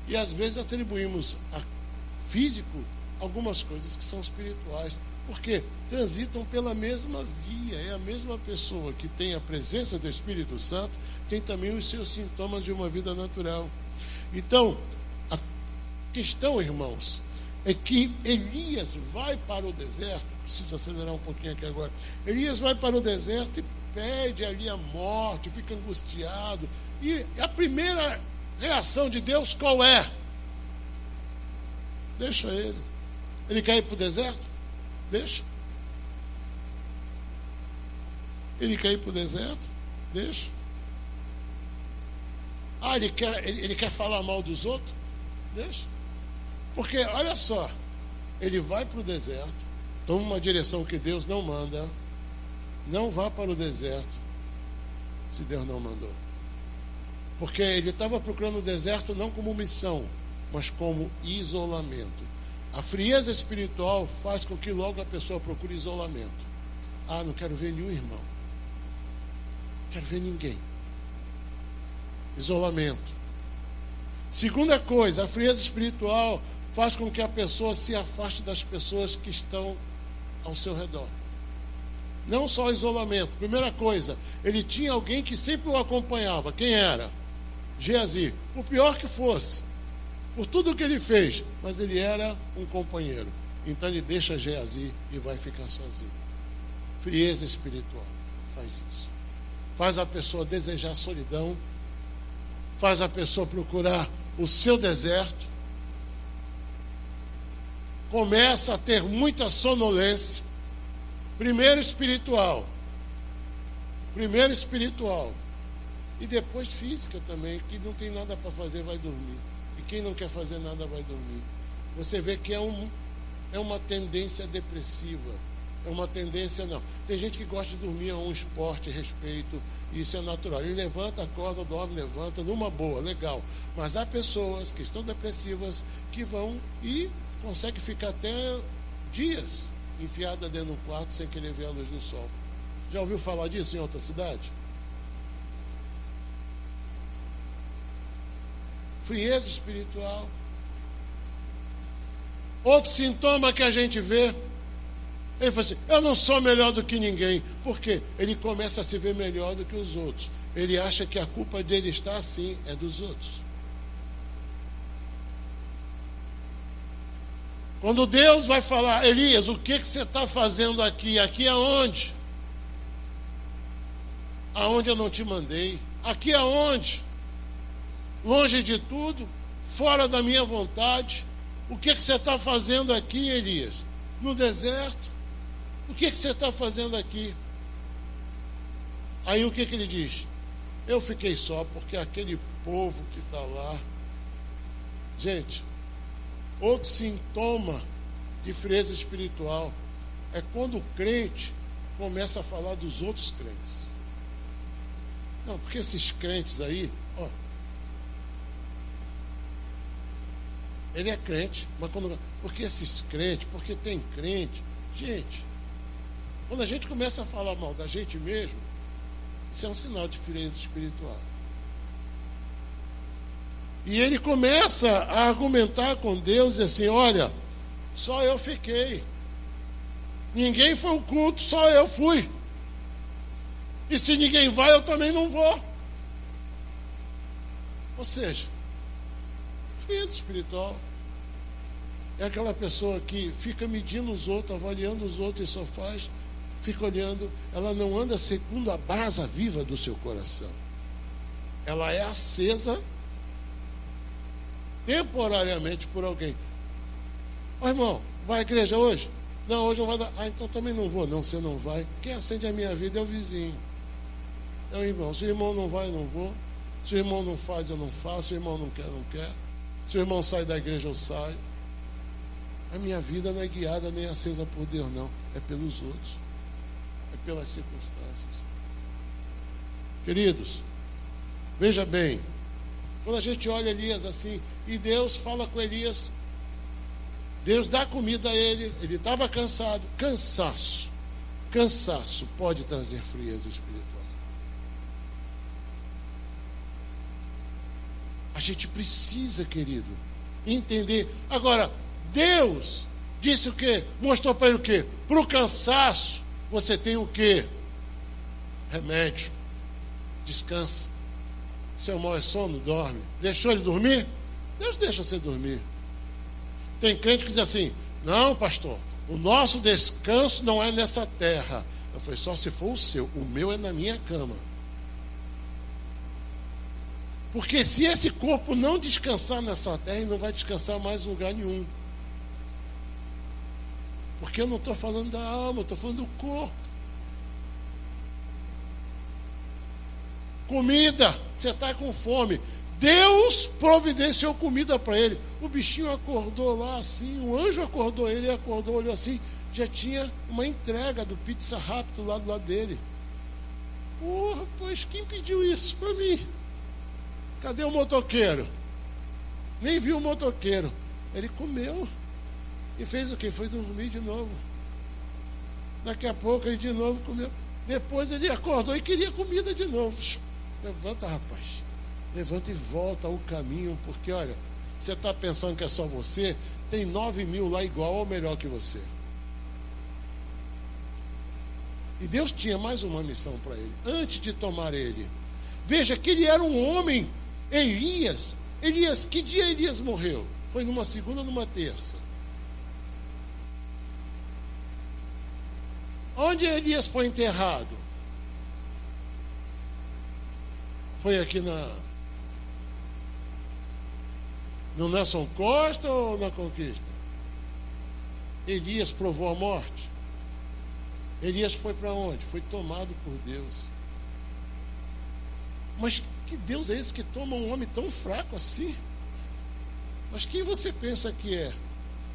e às vezes atribuímos a físico algumas coisas que são espirituais, porque transitam pela mesma via. É a mesma pessoa que tem a presença do Espírito Santo, tem também os seus sintomas de uma vida natural. Então, a questão, irmãos, é que Elias vai para o deserto. Preciso acelerar um pouquinho aqui agora. Elias vai para o deserto e pede ali a morte, fica angustiado. E a primeira reação de Deus qual é? Deixa ele. Ele quer ir para o deserto? Deixa. Ele quer ir para o deserto? Deixa. Ele quer falar mal dos outros? Deixa. Porque, olha só, ele vai para o deserto, toma uma direção que Deus não manda. Não vá para o deserto se Deus não mandou. Porque ele estava procurando o deserto não como missão, mas como isolamento. A frieza espiritual faz com que logo a pessoa procure isolamento. Não quero ver nenhum irmão. Não quero ver ninguém. Isolamento. Segunda coisa, a frieza espiritual faz com que a pessoa se afaste das pessoas que estão ao seu redor. Não só o isolamento. Primeira coisa, ele tinha alguém que sempre o acompanhava. Quem era? Geazi. Por pior que fosse, por tudo que ele fez, mas ele era um companheiro. Então ele deixa Geazi e vai ficar sozinho. Frieza espiritual faz isso. Faz a pessoa desejar solidão, faz a pessoa procurar o seu deserto, começa a ter muita sonolência. Primeiro espiritual, e depois física também, que não tem nada para fazer, vai dormir. E quem não quer fazer nada vai dormir. Você vê que é uma tendência depressiva. É uma tendência, não. Tem gente que gosta de dormir, é um esporte, respeito, isso é natural. Ele levanta, acorda, dorme, levanta, numa boa, legal. Mas há pessoas que estão depressivas que vão e conseguem ficar até dias enfiada dentro do quarto sem querer ver a luz do sol. Já ouviu falar disso em outra cidade? Frieza espiritual. Outro sintoma que a gente vê, ele fala assim, eu não sou melhor do que ninguém. Por quê? Ele começa a se ver melhor do que os outros. Ele acha que a culpa dele está assim, é dos outros. Quando Deus vai falar, Elias, o que você está fazendo aqui? Aqui aonde? Aonde eu não te mandei? Aqui aonde? Longe de tudo? Fora da minha vontade? O que você está fazendo aqui, Elias? No deserto? O que você está fazendo aqui? Aí o que ele diz? Eu fiquei só porque aquele povo que está lá... Gente, outro sintoma de frieza espiritual é quando o crente começa a falar dos outros crentes. Não, porque esses crentes aí, ó, ele é crente, mas porque esses crentes, porque tem crente, gente, quando a gente começa a falar mal da gente mesmo, isso é um sinal de frieza espiritual. E ele começa a argumentar com Deus assim, olha, só eu fiquei. Ninguém foi ao culto, só eu fui. E se ninguém vai, eu também não vou. Ou seja, frieza espiritual é aquela pessoa que fica medindo os outros, avaliando os outros e só faz, fica olhando, ela não anda segundo a brasa viva do seu coração. Ela é acesa temporariamente por alguém. Ó, irmão, vai à igreja hoje? Não, hoje não vai dar. Ah, então também não vou. Não, você não vai. Quem acende a minha vida é o vizinho. É o irmão. Se o irmão não vai, eu não vou. Se o irmão não faz, eu não faço. Se o irmão não quer, eu não quero. Se o irmão sai da igreja, eu saio. A minha vida não é guiada nem acesa por Deus, não. É pelos outros. É pelas circunstâncias. Queridos, veja bem. Quando a gente olha Elias assim, e Deus fala com Elias, Deus dá comida a ele, ele estava cansado. Cansaço pode trazer frieza espiritual. A gente precisa, querido, entender. Agora, Deus disse o quê? Mostrou para ele o quê? Para o cansaço, você tem o quê? Remédio. Descansa. Seu mal é sono, dorme. Deixou ele dormir? Deus deixa você dormir. Tem crente que diz assim, não, pastor, o nosso descanso não é nessa terra. Eu falei, só se for o seu, o meu é na minha cama. Porque se esse corpo não descansar nessa terra, ele não vai descansar mais em lugar nenhum. Porque eu não estou falando da alma, eu estou falando do corpo. Comida, você está com fome. Deus providenciou comida para ele. O bichinho acordou lá assim, o anjo acordou ele, acordou, olhou assim, já tinha uma entrega do Pizza Rápido lá do lado dele. Porra, pois quem pediu isso para mim? Cadê o motoqueiro? Nem viu o motoqueiro. Ele comeu e fez o quê? Foi dormir de novo. Daqui a pouco ele de novo comeu. Depois ele acordou e queria comida de novo. Levanta, rapaz. Levanta e volta ao caminho, porque olha, você está pensando que é só você, tem 9.000 lá igual ou melhor que você. E Deus tinha mais uma missão para ele, antes de tomar ele. Veja que ele era um homem, Elias, que dia Elias morreu? Foi numa segunda ou numa terça? Onde Elias foi enterrado? Foi aqui no Nelson Costa ou na Conquista? Elias provou a morte. Elias foi para onde? Foi tomado por Deus. Mas que Deus é esse que toma um homem tão fraco assim? Mas quem você pensa que é?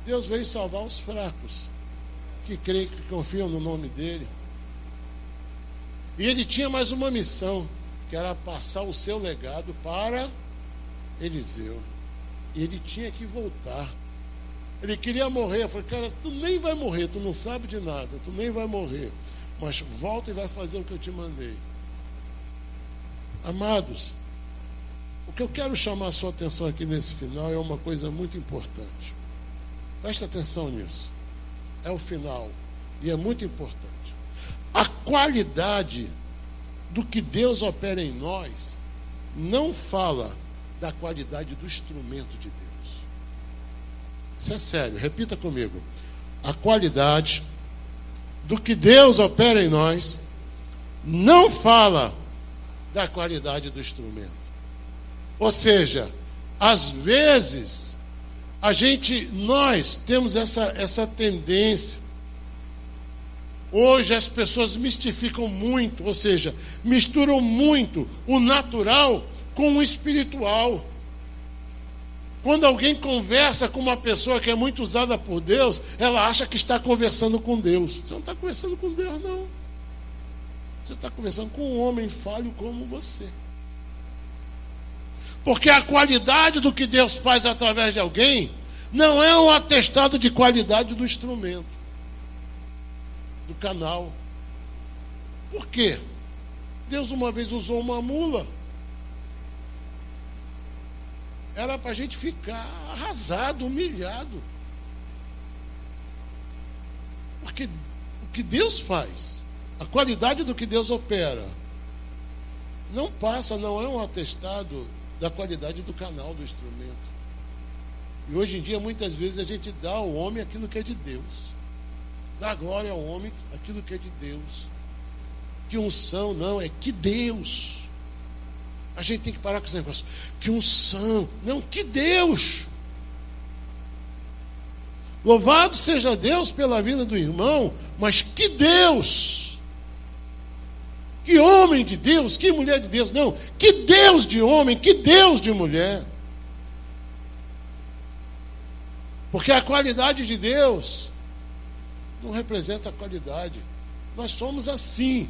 Deus veio salvar os fracos, que creem, que confiam no nome dele. E ele tinha mais uma missão, que era passar o seu legado para Eliseu. E ele tinha que voltar. Ele queria morrer. Eu falei, cara, tu nem vai morrer, tu não sabe de nada, tu nem vai morrer. Mas volta e vai fazer o que eu te mandei. Amados, o que eu quero chamar a sua atenção aqui nesse final é uma coisa muito importante. Presta atenção nisso. É o final. E é muito importante. A qualidade do que Deus opera em nós não fala da qualidade do instrumento de Deus. Isso é sério, repita comigo. A qualidade do que Deus opera em nós não fala da qualidade do instrumento. Ou seja, às vezes nós temos essa tendência. Hoje as pessoas mistificam muito, ou seja, misturam muito o natural com o espiritual. Quando alguém conversa com uma pessoa que é muito usada por Deus, ela acha que está conversando com Deus. Você não está conversando com Deus, não. Você está conversando com um homem falho como você. Porque a qualidade do que Deus faz através de alguém não é um atestado de qualidade do instrumento, do canal. Por quê? Deus uma vez usou uma mula. Era para a gente ficar arrasado, humilhado. Porque o que Deus faz, a qualidade do que Deus opera, não é um atestado da qualidade do canal, do instrumento. E hoje em dia, muitas vezes, a gente dá ao homem aquilo que é de Deus. Dá glória ao homem aquilo que é de Deus. Que unção, não, é que Deus. A gente tem que parar com esse negócio. Que unção, não, que Deus. Louvado seja Deus pela vida do irmão, mas que Deus. Que homem de Deus, que mulher de Deus, não, que Deus de homem, que Deus de mulher. Porque a qualidade de Deus não representa a qualidade. Nós somos assim,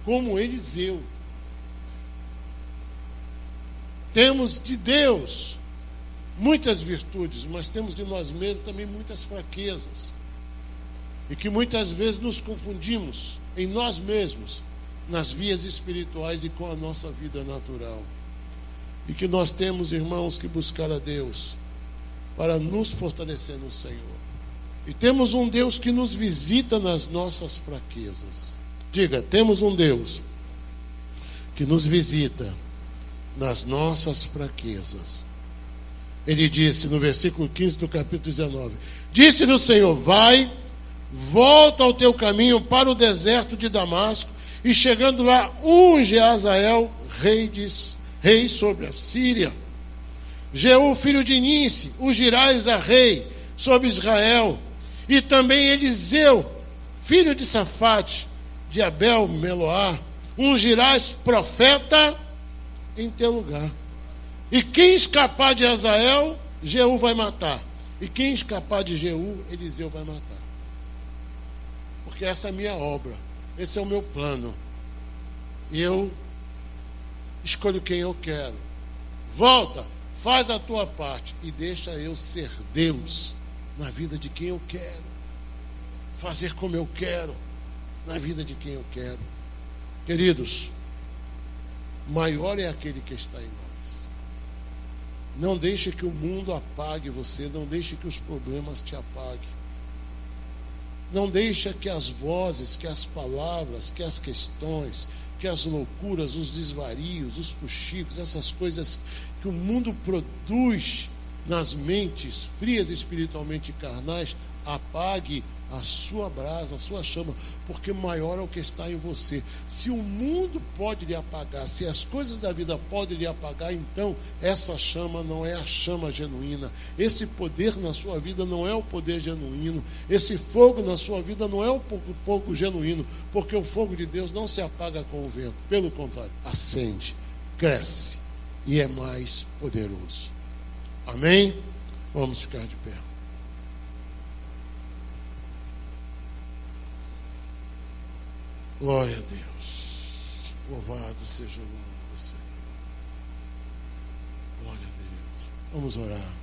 como Eliseu. Temos de Deus muitas virtudes, mas temos de nós mesmos também muitas fraquezas. E que muitas vezes nos confundimos em nós mesmos, nas vias espirituais e com a nossa vida natural. E que nós temos, irmãos, que buscar a Deus para nos fortalecer no Senhor. E temos um Deus que nos visita nas nossas fraquezas. Diga, temos um Deus que nos visita nas nossas fraquezas. Ele disse no versículo 15 do capítulo 19: Disse-lhe o Senhor: vai, volta ao teu caminho para o deserto de Damasco, e chegando lá, unge Azael, rei sobre a Síria. Jeú, filho de Ninsi, ungirás a rei sobre Israel. E também Eliseu, filho de Safate, de Abel Meloá, ungirás profeta em teu lugar. E quem escapar de Azael, Jeú vai matar. E quem escapar de Jeú, Eliseu vai matar. Porque essa é a minha obra, esse é o meu plano. E eu escolho quem eu quero. Volta, faz a tua parte e deixa eu ser Deus na vida de quem eu quero. Fazer como eu quero na vida de quem eu quero. Queridos, maior é aquele que está em nós Não deixe que o mundo apague você, não deixe que os problemas te apaguem. Não deixe que as vozes, que as palavras, que as questões, que as loucuras, os desvarios, os fuxicos, essas coisas que o mundo produz nas mentes frias espiritualmente carnais, apague a sua brasa, a sua chama, porque maior é o que está em você. Se o mundo pode lhe apagar, se as coisas da vida podem lhe apagar, então essa chama não é a chama genuína. Esse poder na sua vida não é o poder genuíno. Esse fogo na sua vida não é o fogo genuíno, porque o fogo de Deus não se apaga com o vento. Pelo contrário, acende, cresce e é mais poderoso. Amém? Vamos ficar de pé. Glória a Deus. Louvado seja o nome do Senhor. Glória a Deus. Vamos orar.